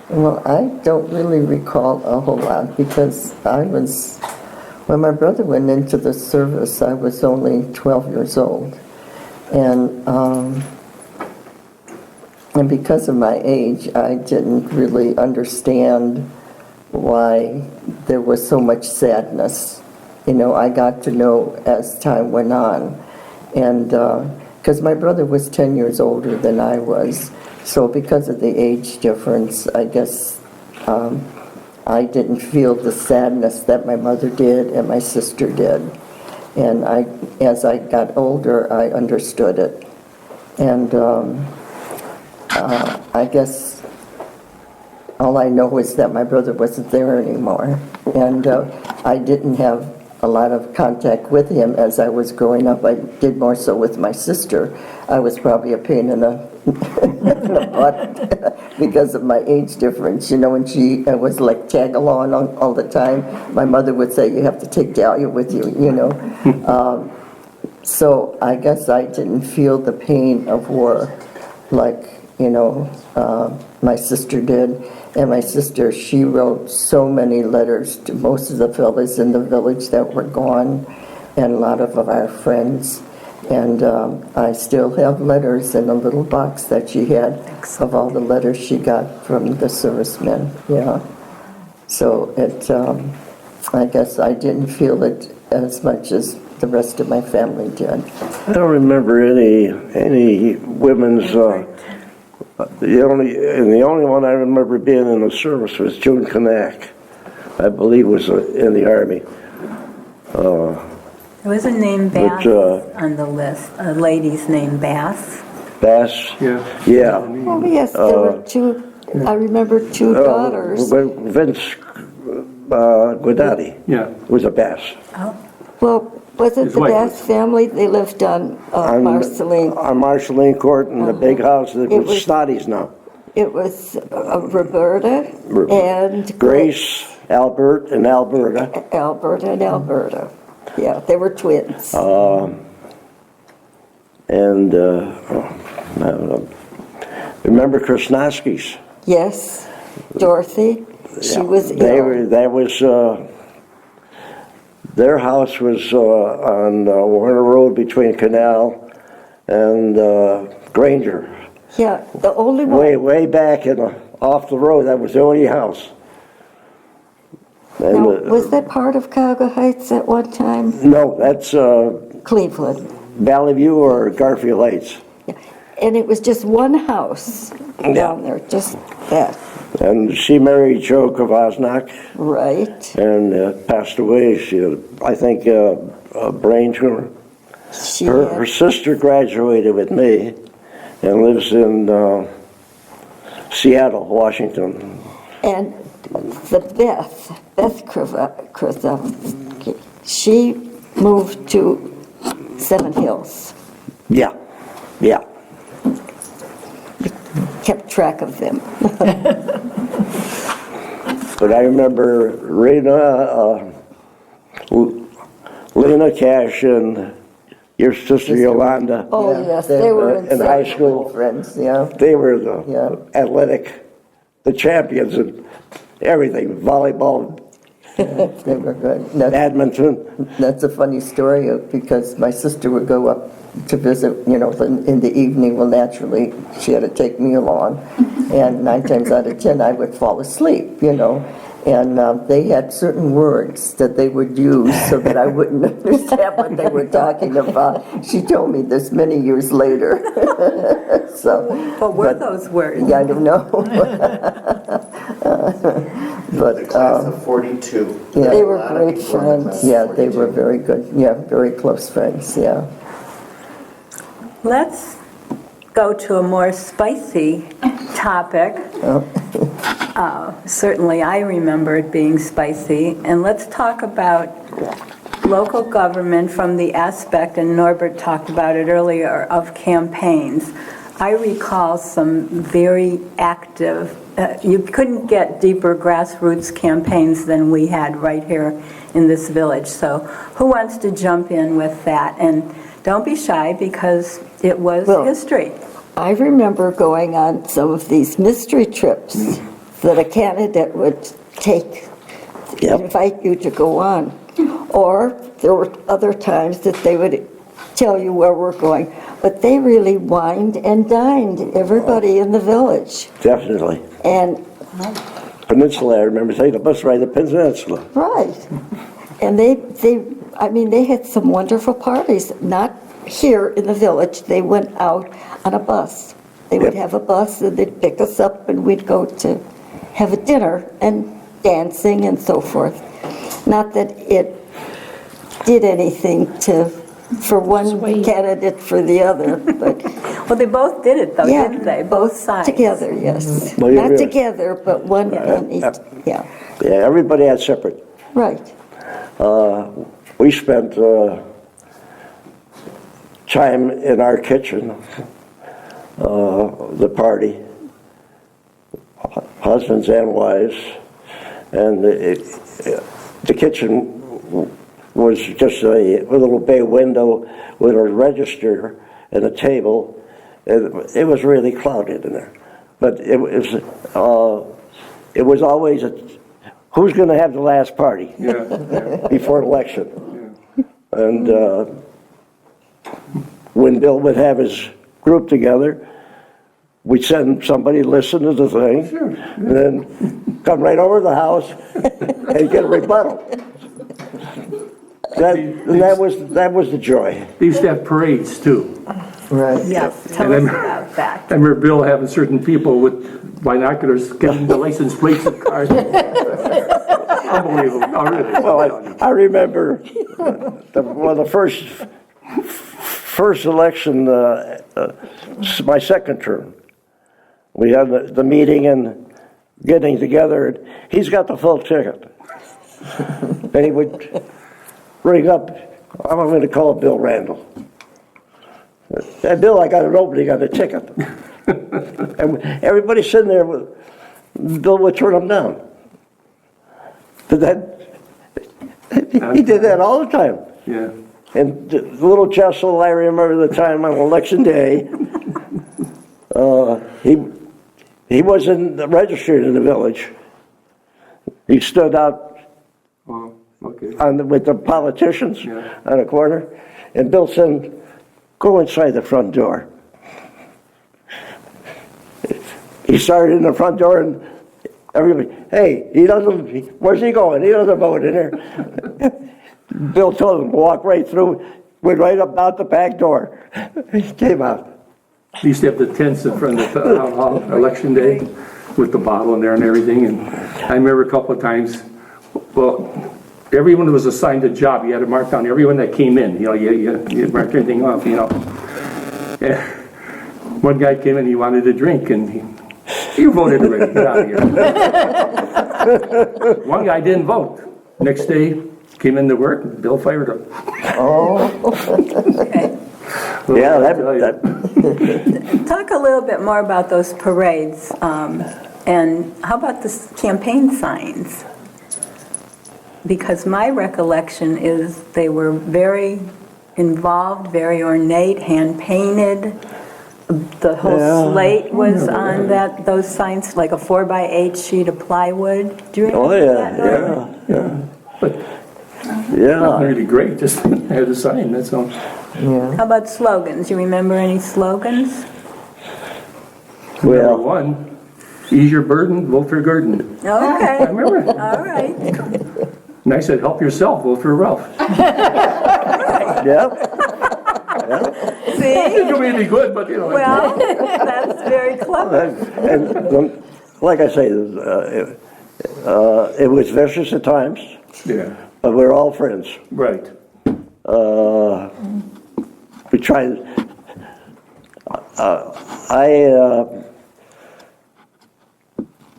Well, I don't really recall a whole lot because when my brother went into the service, I was only 12 years old. And because of my age, I didn't really understand why there was so much sadness. You know, I got to know as time went on. And because my brother was 10 years older than I was, so because of the age difference, I guess I didn't feel the sadness that my mother did and my sister did. And as I got older, I understood it. And I guess all I know is that my brother wasn't there anymore. And I didn't have a lot of contact with him as I was growing up. I did more so with my sister. I was probably a pain in the butt because of my age difference, you know, and she was like tag along all the time. My mother would say, you have to take Dahlia with you, you know. So I guess I didn't feel the pain of war like, you know, my sister did. And my sister, she wrote so many letters to most of the fellas in the village that were gone and a lot of our friends. And I still have letters in a little box that she had of all the letters she got from the servicemen, yeah. So I guess I didn't feel it as much as the rest of my family did. I don't remember any women's. The only one I remember being in the service was June Kanak. I believe was in the Army. There was a name Bass on the list, a lady's name Bass. Bass. Yeah. Yeah. Oh, yes, there were two, I remember two daughters. Vince Guidotti Yeah. was a Bass. Well, was it His the wife Bass family? They lived on Marceline. On Marceline Court in the big house that was Snotty's now. It was Roberta and Grace Albert and Alberta. Albert and Alberta. Yeah, they were twins. And remember Krasnowski's? Yes, Dorothy, she was They ill. were, that was, their house was on Warner Road between Canal and Granger. Yeah, the only one. Way back and off the road, that was the only house. And, Now, was that part of Cuyahoga Heights at one time? no, that's Cleveland. Valley View or Garfield Heights. And it was just one house down there, just that. And she married Joe Kvasnak Right. and passed away. She had, I think, a brain tumor. She Her had, sister graduated with me and lives in Seattle, Washington. and the Beth Krasovsky, she moved to Seven Hills, Yeah. kept track of them. But I remember Lena Cash and your sister Yolanda. Oh, Yeah, yes, they were in high in school. Friends, yeah. They were the Yeah. athletic, the champions in everything, volleyball, They were good. badminton. That's a funny story because my sister would go up to visit, in the evening. Well, naturally, she had to take me along. And 9 times out of 10, I would fall asleep, And they had certain words that they would use so that I wouldn't understand what they were talking about. She told me this many years later. What were those words? Yeah, I don't know. The But, class of 42. yeah. They were A lot of great people in the friends. class of Yeah, they 42. were very good. Yeah, very close friends, yeah. Let's go to a more spicy topic. Certainly, I remember it being spicy. And let's talk about local government from the aspect, and Norbert talked about it earlier, of campaigns. I recall some very active, you couldn't get deeper grassroots campaigns than we had right here in this village. So who wants to jump in with that? And don't be shy, because it was Well, history. I remember going on some of these mystery trips that a candidate would take, Yep. invite you to go on. Or there were other times that they would tell you where we're going. But they really wined and dined everybody in the village. Definitely. And, Peninsula, I remember taking the bus ride to Peninsula. right. And they had some wonderful parties, not here in the village. They went out on a bus. They would Yep. have a bus and they'd pick us up and we'd go to have a dinner and dancing and so forth. Not that it did anything for one candidate for the other, but Well, they both did it, though, yeah. didn't they? Both sides. Together, yes. Well, you're Not right. together, but one on each, yeah, Yeah, everybody had separate. right. We spent time in our kitchen, the party, husbands and wives, and the kitchen was just a little bay window with a register and a table. It was really crowded in there, but it was always who's going to have the last party before election. And when Bill would have his group together, we'd send somebody to listen to the thing, and then come right over to the house and get a rebuttal. That was the joy. They used to have parades too. Right. Yes, tell us about that. I remember Bill having certain people with binoculars getting the license plates of cars. Unbelievable. Oh, really? Well, I remember the first election, my second term. We had the meeting and getting together, and he's got the full ticket. And he would ring up, I'm going to call Bill Randall. And Bill, I got an opening on the ticket. And everybody sitting there, Bill would turn them down. But he did that all the time. Yeah. And the little Jessel, I remember the time on election day, he wasn't registered in the village. He stood out Oh, okay. with the politicians Yeah. on the corner, and Bill said, "Go inside the front door." He started in the front door, and everybody, "Hey, where's he going? He doesn't vote in here." Bill told him, walk right through, went right up out the back door. He came out. We used to have the tents in front of the town hall, election day, with the bottle in there and everything, and I remember a couple of times, well, everyone was assigned a job. You had to mark down everyone that came in, you marked everything off, And one guy came in, he wanted a drink, and you voted already, get out of here. One guy didn't vote. Next day, came into work, and Bill fired him. Okay. Yeah, that Talk a little bit more about those parades, and how about the campaign signs? Because my recollection is they were very involved, very ornate, hand-painted. The whole slate was on those signs, like a 4x8 sheet of plywood. Do you remember that, Norman? yeah. Really great, just had a sign, that's all. How about slogans? You remember any slogans? Number Well, one, ease your burden, vote for Gurdon. I Okay, remember it. all right. And I said, help yourself, vote for Ralph. yeah. See? It don't mean any good, but Well, that's very clever. And like I say, it was vicious at times, Yeah, but we were all friends. right. We tried.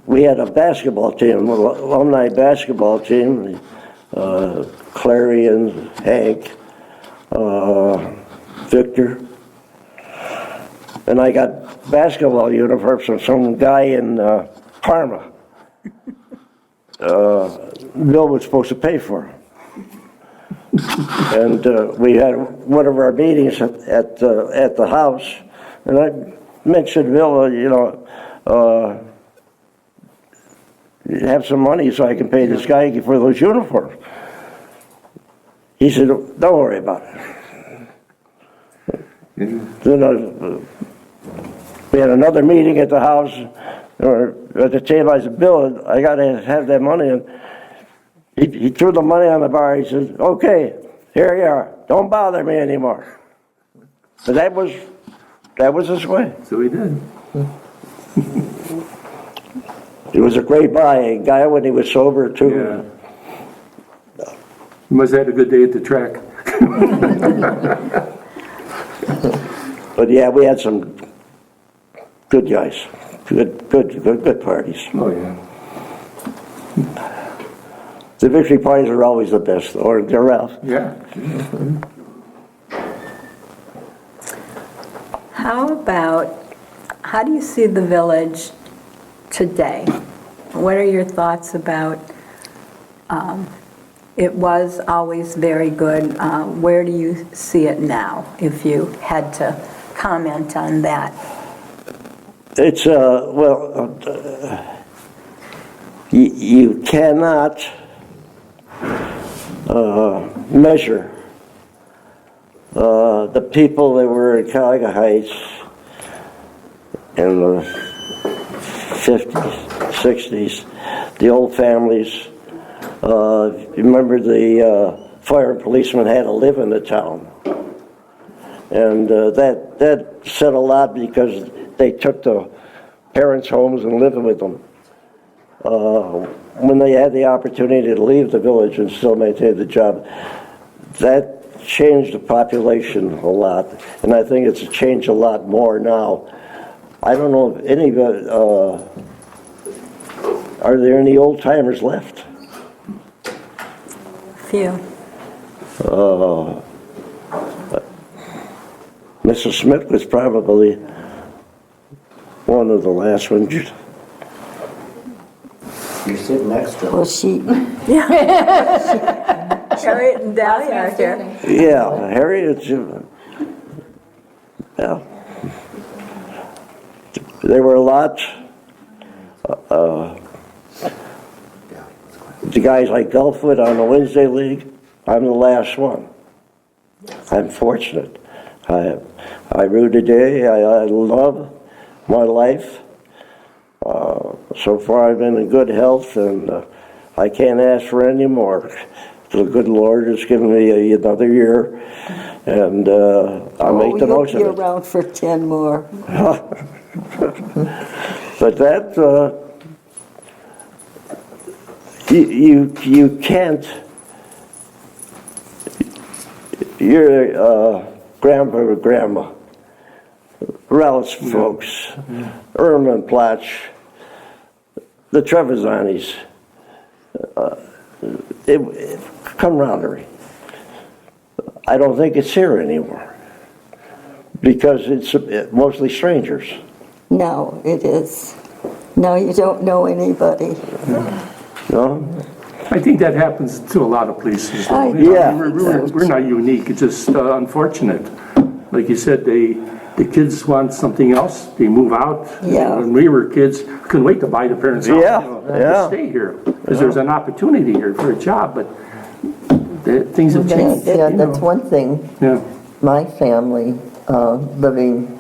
We had a basketball team, alumni basketball team. Clary and Hank, Victor, and I got basketball uniforms from some guy in Parma. Bill was supposed to pay for them. And we had one of our meetings at the house, and I mentioned, Bill, have some money so I can pay this guy for those uniforms. He said, "Don't worry about it." Then we had another meeting at the house, or at the table. I said, "Bill, I got to have that money." And he threw the money on the bar. He said, "Okay, here you are. Don't bother me anymore." But that was his way. So he did. He was a great guy when he was sober too. Yeah. You must have had a good day at the track. But yeah, we had some good guys, good parties. Oh, yeah. The victory parties are always the best, or they're Ralph. Yeah. How do you see the village today? What are your thoughts about, it was always very good, where do you see it now, if you had to comment on that? It's, you cannot measure the people that were in Cuyahoga Heights in the 50s, 60s, the old families. Remember the fire and policemen had to live in the town. And that said a lot because they took the parents' homes and lived with them. When they had the opportunity to leave the village and still maintain the job, that changed the population a lot. And I think it's changed a lot more now. I don't know if anybody, are there any old timers left? Few. Mrs. Smith was probably one of the last ones. You sit next to Well, him. she, Harriet and Dahlia are here. Yeah, Harriet, yeah. There were a lot, the guys like Gulfwood on the Wednesday League, I'm the last one. I'm fortunate. I rue today, I love my life. So far I've been in good health, and I can't ask for any more. The good Lord has given me another year, and I'll make the most of you'll it. be around for 10 more. But that, you can't, your grandpa or grandma, Rouse folks, Erman Platch, the Trevisanis, camaraderie. I don't think it's here anymore because it's mostly strangers. No, it is. No, you don't know anybody. No? I think that happens to a lot of places. I- Yeah. We're not unique, it's just unfortunate. Like you said, the kids want something else, they move out. Yeah. When we were kids, couldn't wait to buy the parents' house. Yeah, you know, yeah. To stay here, because there's an opportunity here for a job, but things have changed. Yeah, you that's know. one thing. Yeah, My family, living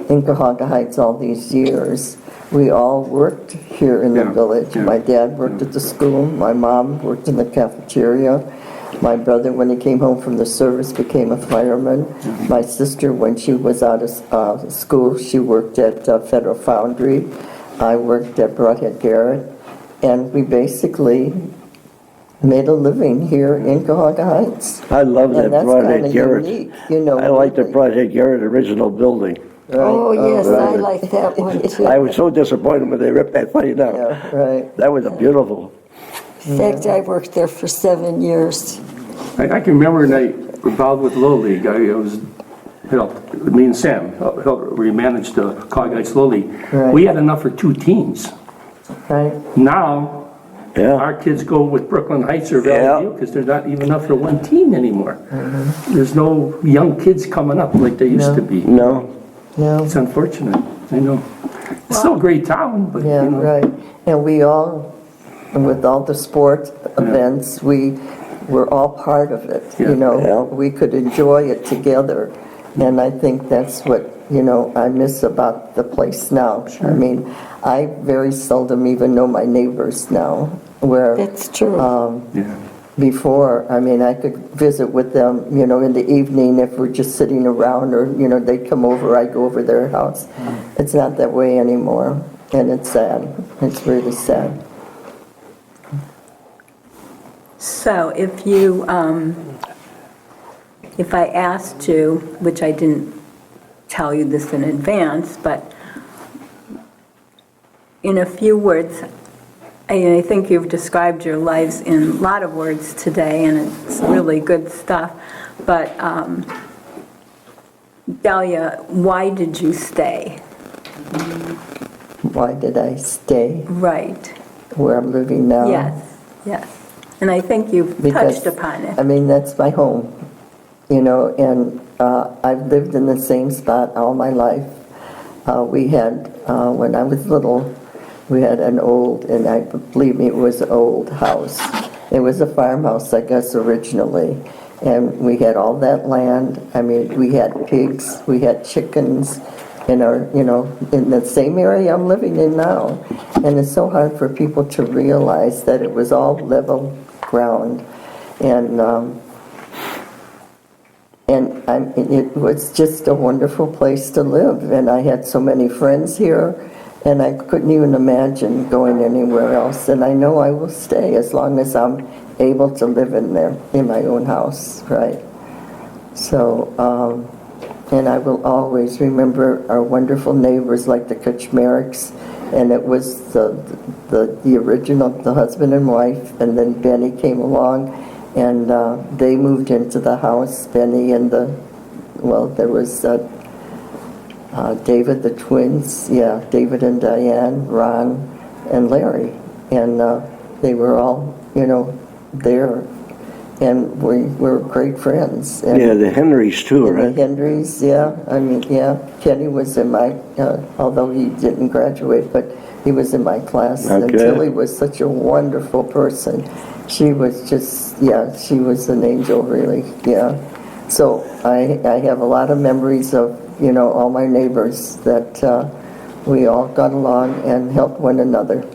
in Cuyahoga Heights all these years, we all worked here in the Yeah, village. yeah, My dad worked at the school, my mom worked in the cafeteria. My brother, when he came home from the service, became a fireman. My sister, when she was out of school, she worked at Federal Foundry. I worked at Broadhead Garrett. And we basically made a living here in Cuyahoga Heights. I love that And that's Broadhead kind of Garrett. unique, you know. I like the really. Broadhead Garrett original building. Right. Oh, yes, I right. like that one too. I was so disappointed when they ripped that place down. Yeah, right. That was a beautiful. In fact, I worked there for 7 years. I can remember when I was involved with Little League, me and Sam, we managed the Cuyahoga Heights Little League. Right. We had enough for 2 teams. Right. Now, Yeah. our kids go with Brooklyn Heights or Valley Yeah. View because there's not even enough for 1 team anymore. Mm-hmm. There's no young kids coming up like there used to be. No. No. It's unfortunate, I know. It's still a great town, but, Yeah, you know. right. And we all, with all the sport events, we were all part of it, Yeah. you know. Yeah. We could enjoy it together. And I think that's what, you know, I miss about the place now. I mean, I very seldom even know my neighbors now, where That's true. Yeah. before, I mean, I could visit with them, you know, in the evening if we're just sitting around, or, you know, they'd come over, I'd go over their house. It's not that way anymore, and it's sad. It's really sad. So if you, if I asked you, which I didn't tell you this in advance, but in a few words, I think you've described your lives in a lot of words today, and it's really good stuff. But Dahlia, why did you stay? Why did I stay Right. where I'm living now? Yes, yes. And I think you've Because, touched upon it. I mean, that's my home, you know, and I've lived in the same spot all my life. We had, when I was little, we had an old, and I believe me, it was an old house. It was a farmhouse, I guess, originally. And we had all that land. I mean, we had pigs, we had chickens in our, you know, in the same area I'm living in now. And it's so hard for people to realize that it was all level ground. And it was just a wonderful place to live. And I had so many friends here, and I couldn't even imagine going anywhere else. And I know I will stay as long as I'm able to live in there, in my own house, right? So, and I will always remember our wonderful neighbors like the Kaczmareks, and it was the original, the husband and wife, and then Benny came along, and they moved into the house, Benny and there was David, the twins, David and Diane, Ron, and Larry. and they were all, there, and we were great friends. And Yeah, the Henrys too, and the right? Henrys, yeah, Kenny was in my, although he didn't graduate, but he was in my class. And Okay. Tilly was such a wonderful person. She was just, she was an angel, really, yeah. So I have a lot of memories of, all my neighbors that we all got along and helped one another.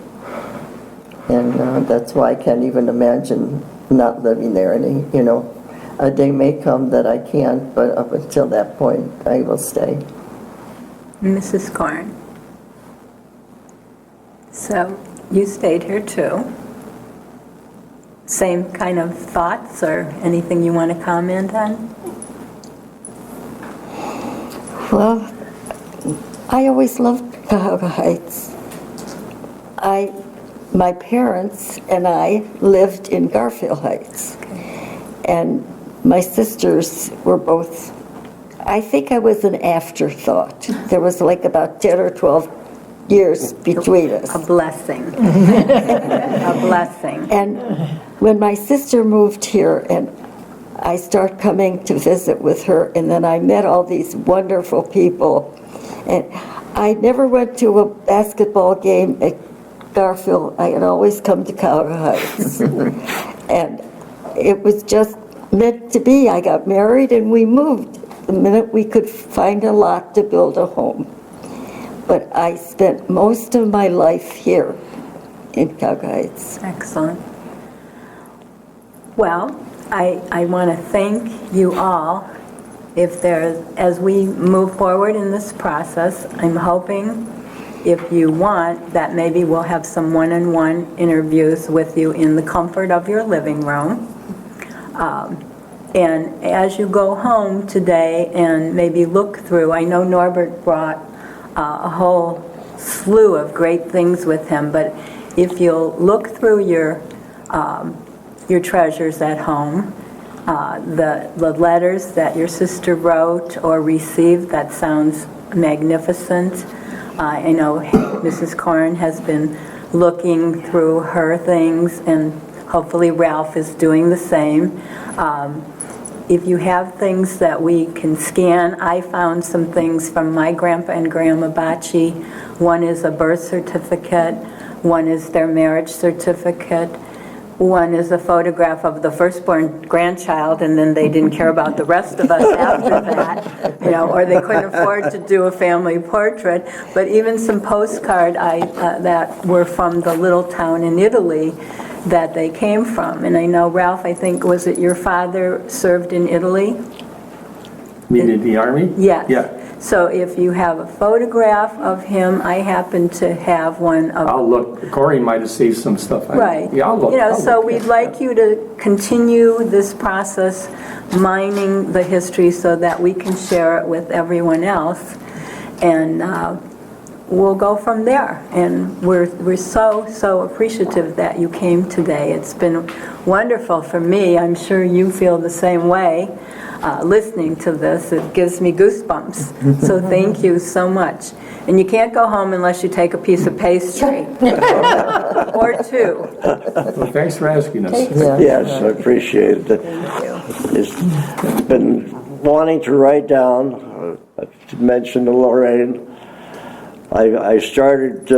And that's why I can't even imagine not living there any, a day may come that I can't, but up until that point, I will stay. Mrs. Korn. So you stayed here too. Same kind of thoughts or anything you want to comment on? Well, I always loved Cuyahoga Heights. My parents and I lived in Garfield Heights. And my sisters were both, I think I was an afterthought. There was like about 10 or 12 years between us. A blessing. A blessing. And when my sister moved here and I started coming to visit with her, and then I met all these wonderful people, and I never went to a basketball game at Garfield. I had always come to Cuyahoga Heights. And it was just meant to be. I got married and we moved the minute we could find a lot to build a home. But I spent most of my life here in Cuyahoga Heights. Excellent. Well, I want to thank you all. If there's, as we move forward in this process, I'm hoping, if you want, that maybe we'll have some one-on-one interviews with you in the comfort of your living room. And as you go home today and maybe look through, I know Norbert brought a whole slew of great things with him, but if you'll look through your treasures at home, the letters that your sister wrote or received, that sounds magnificent. I know Mrs. Korn has been looking through her things, and hopefully Ralph is doing the same. If you have things that we can scan, I found some things from my grandpa and grandma Bocci. One is a birth certificate, one is their marriage certificate, one is a photograph of the firstborn grandchild, and then they didn't care about the rest of us after that, or they couldn't afford to do a family portrait. But even some postcard that were from the little town in Italy that they came from. And I know, Ralph, I think, was it your father served in Italy? You mean in the Army? Yes. Yeah. So if you have a photograph of him, I happen to have one of... I'll look. Corey might have saved some stuff. Right. Yeah, I'll look. I'll So look, we'd yeah. like you to continue this process, mining the history so that we can share it with everyone else. And we'll go from there. And we're so appreciative that you came today. It's been wonderful for me. I'm sure you feel the same way. Listening to this, it gives me goosebumps. So thank you so much. And you can't go home unless you take a piece of pastry. Or two. Well, thanks for asking us. Yeah. Yes, I appreciate it. Thank you. It's been wanting to write down, to mention to Lorraine. I started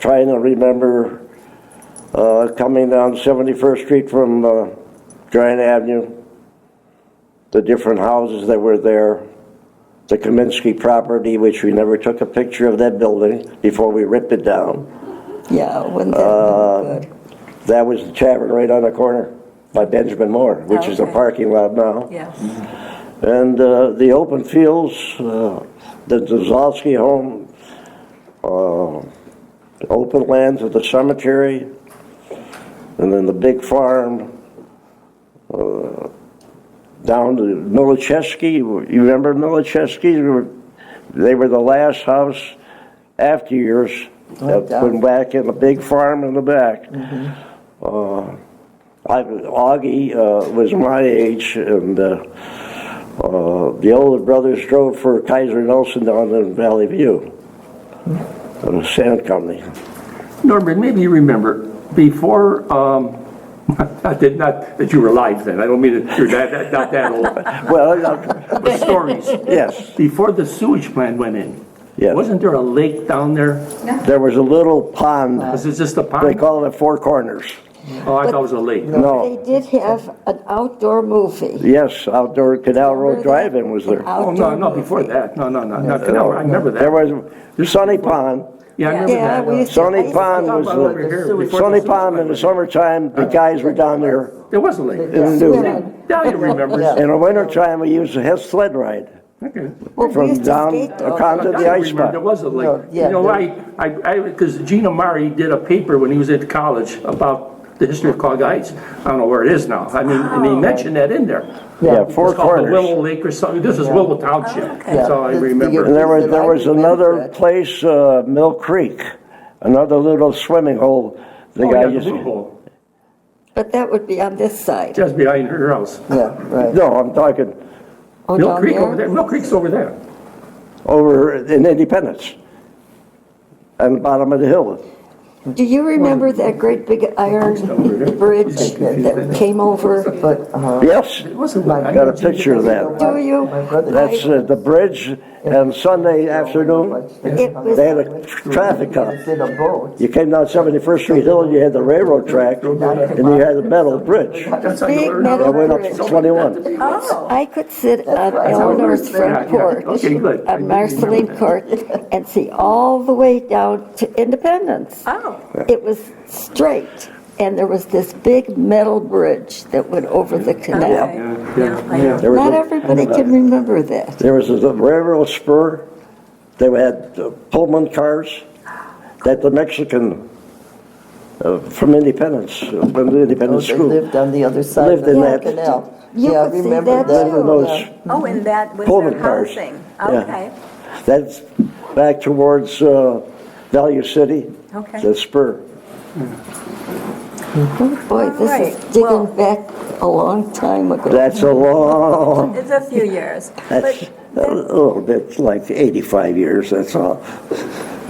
trying to remember coming down 71st Street from Grand Avenue, the different houses that were there, the Kaminsky property, which we never took a picture of that building before we ripped it down. Yeah, wasn't that good? That was the tavern right on the corner by Benjamin Moore, which is a Okay. parking lot now. Yes. And the open fields, the Zalski home, open lands of the cemetery, and then the big farm, down to Milicheski. You remember Milicheski? They were the last house after yours that went back in the big farm in the back. Augie was my age, and the older brothers drove for Kaiser Nelson down in Valley View, on the sand company. Norbert, maybe you remember, before, not that you were alive then, I don't mean that you're not that old, Well, but stories. yes, Before the sewage plant went in, yes. wasn't there a lake down there? There was a little pond, Was it just a they pond? call it Four Corners. Oh, I thought it was a lake. No, They did have an outdoor movie. yes, outdoor Canal Road Remember that? Drive-In was there. Oh, no, before that. No, not Canal. I remember that. There was Sunny Pond. Yeah, I remember Yeah, we that. used to. Sunny Pond was Talking about over here, before Sunny the Pond in the summertime, the guys were down there There was a lake. in the nude. Now you remember. In the wintertime, we used a sled ride Okay. Well, we from used to down skate though. onto Now the you ice remember There spot. was a lake. No, yeah, You know, because Gene Amari did a paper when he was at college about the history of Cuyahoga Heights. I don't know where it is now. I mean, and he mentioned that in there. Yeah, Four It's called the Corners. Willow Lake or something. This is Willow Township. That's all I Yeah. remember. And there was I remember another that. place, Mill Creek, another little swimming hole. The Oh, guy yeah, the used blue to, hole. But that would be on this side. Just behind her house. Yeah, right. no, I'm talking Oh, Mill down Creek there? over there. Mill Creek's over there. over in Independence, on the bottom of the hill. Do you remember that great big iron bridge that came over? But, Yes, It wasn't. my got a picture of that. Do you? My brother. That's the bridge, and Sunday afternoon, It was, they had a traffic cop. Did a boat. You came down 71st Street Hill, and you had the railroad track, and you had the metal bridge That's how you big learn. metal that went up bridge. to 21. Oh, I could sit on Eleanor's front porch Okay, good. on Marceline Court and see all the way down to Independence. oh, It was straight, and there was this big metal bridge that went over the canal. okay. Yeah, I yeah. There was Not a- everybody can remember that. There was a railroad spur, they had Pullman cars that the Mexican from Independence, from the Oh, Independence they School. lived on the other side Lived of in the that. canal. You Yeah, I could see remember that that. Lived in those Oh, and that was Pullman their cars. housing. Yeah. Okay, That's back towards Value City, okay. the spur. Boy, this is Right, digging well- back a long time ago. That's a long, It's a few years. that's But a little bit like 85 years, that's all.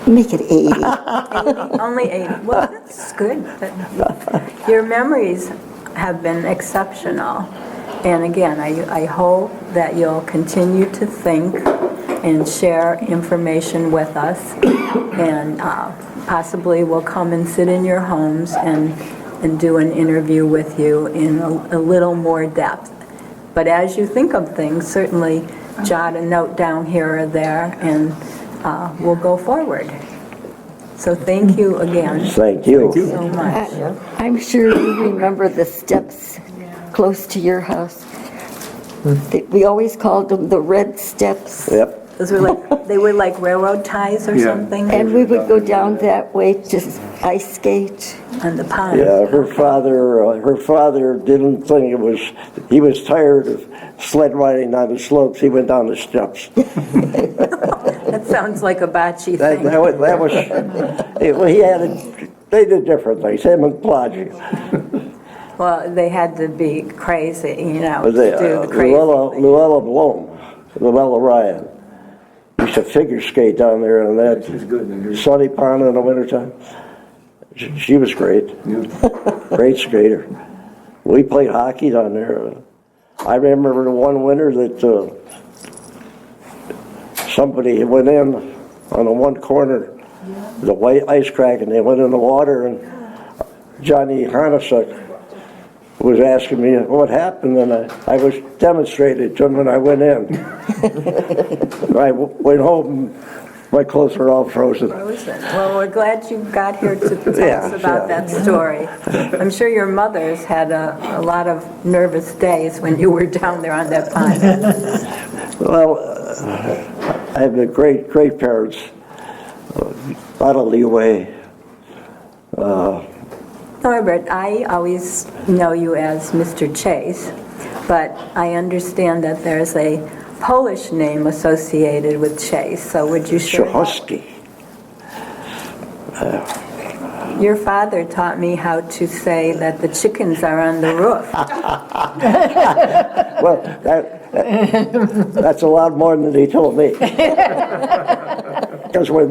Make it 80. 80, only 80. Well, that's good. Your memories have been exceptional. And again, I hope that you'll continue to think and share information with us. And possibly we'll come and sit in your homes and do an interview with you in a little more depth. But as you think of things, certainly jot a note down here or there, and we'll go forward. So thank you again Thank you. so much. I'm sure you remember the steps close to your house. We always called them the red steps. Yep. Those were like, they were like railroad ties or Yeah. something And we would go down that way to ice skate. on the pond. Yeah, her father didn't think it was, he was tired of sled riding on the slopes, he went down the steps. That sounds like a bocce That thing. that was, well, he had, they did different things, him and Plodgy. Well, they had to be crazy, you know, to Was they, do the crazy thing. Luella Blom, Luella Ryan, used to figure skate down there on It's that good. sunny pond in the wintertime. She was great, great skater. We played hockey down there. I remember one winter that somebody went in on the one corner, the white ice crack, and they went in the water, and Johnny Hanasuk was asking me what happened, and I was demonstrated to him when I went in. I went home, and my clothes were all frozen. Frozen. Well, we're glad you got here to tell Yeah, us about yeah. that story. I'm sure your mothers had a lot of nervous days when you were down there on that pond. Well, I have the great parents, a lot of leeway. Norbert, I always know you as Mr. Chase, but I understand that there's a Polish name associated with Chase, so would you share? Chahosky. Your father taught me how to say that the chickens are on the roof. Well, that's a lot more than he told me. Because when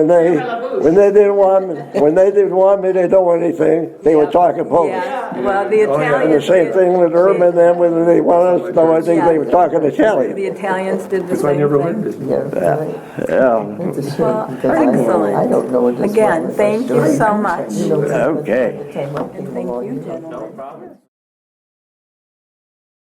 they didn't want me to know anything, they would talk in Polish. Yeah, well, the And the Italians. same thing with Irma, and then when they wanted us to know anything, they were talking The Italian. Italians did the So I same never learned thing. this. Yeah, right. Yeah, It's a shame, Well, because I excellent. don't know what this Again, was. thank you so much. You know, Okay. by the time I came Thank along, you, you know, gentlemen. No problem.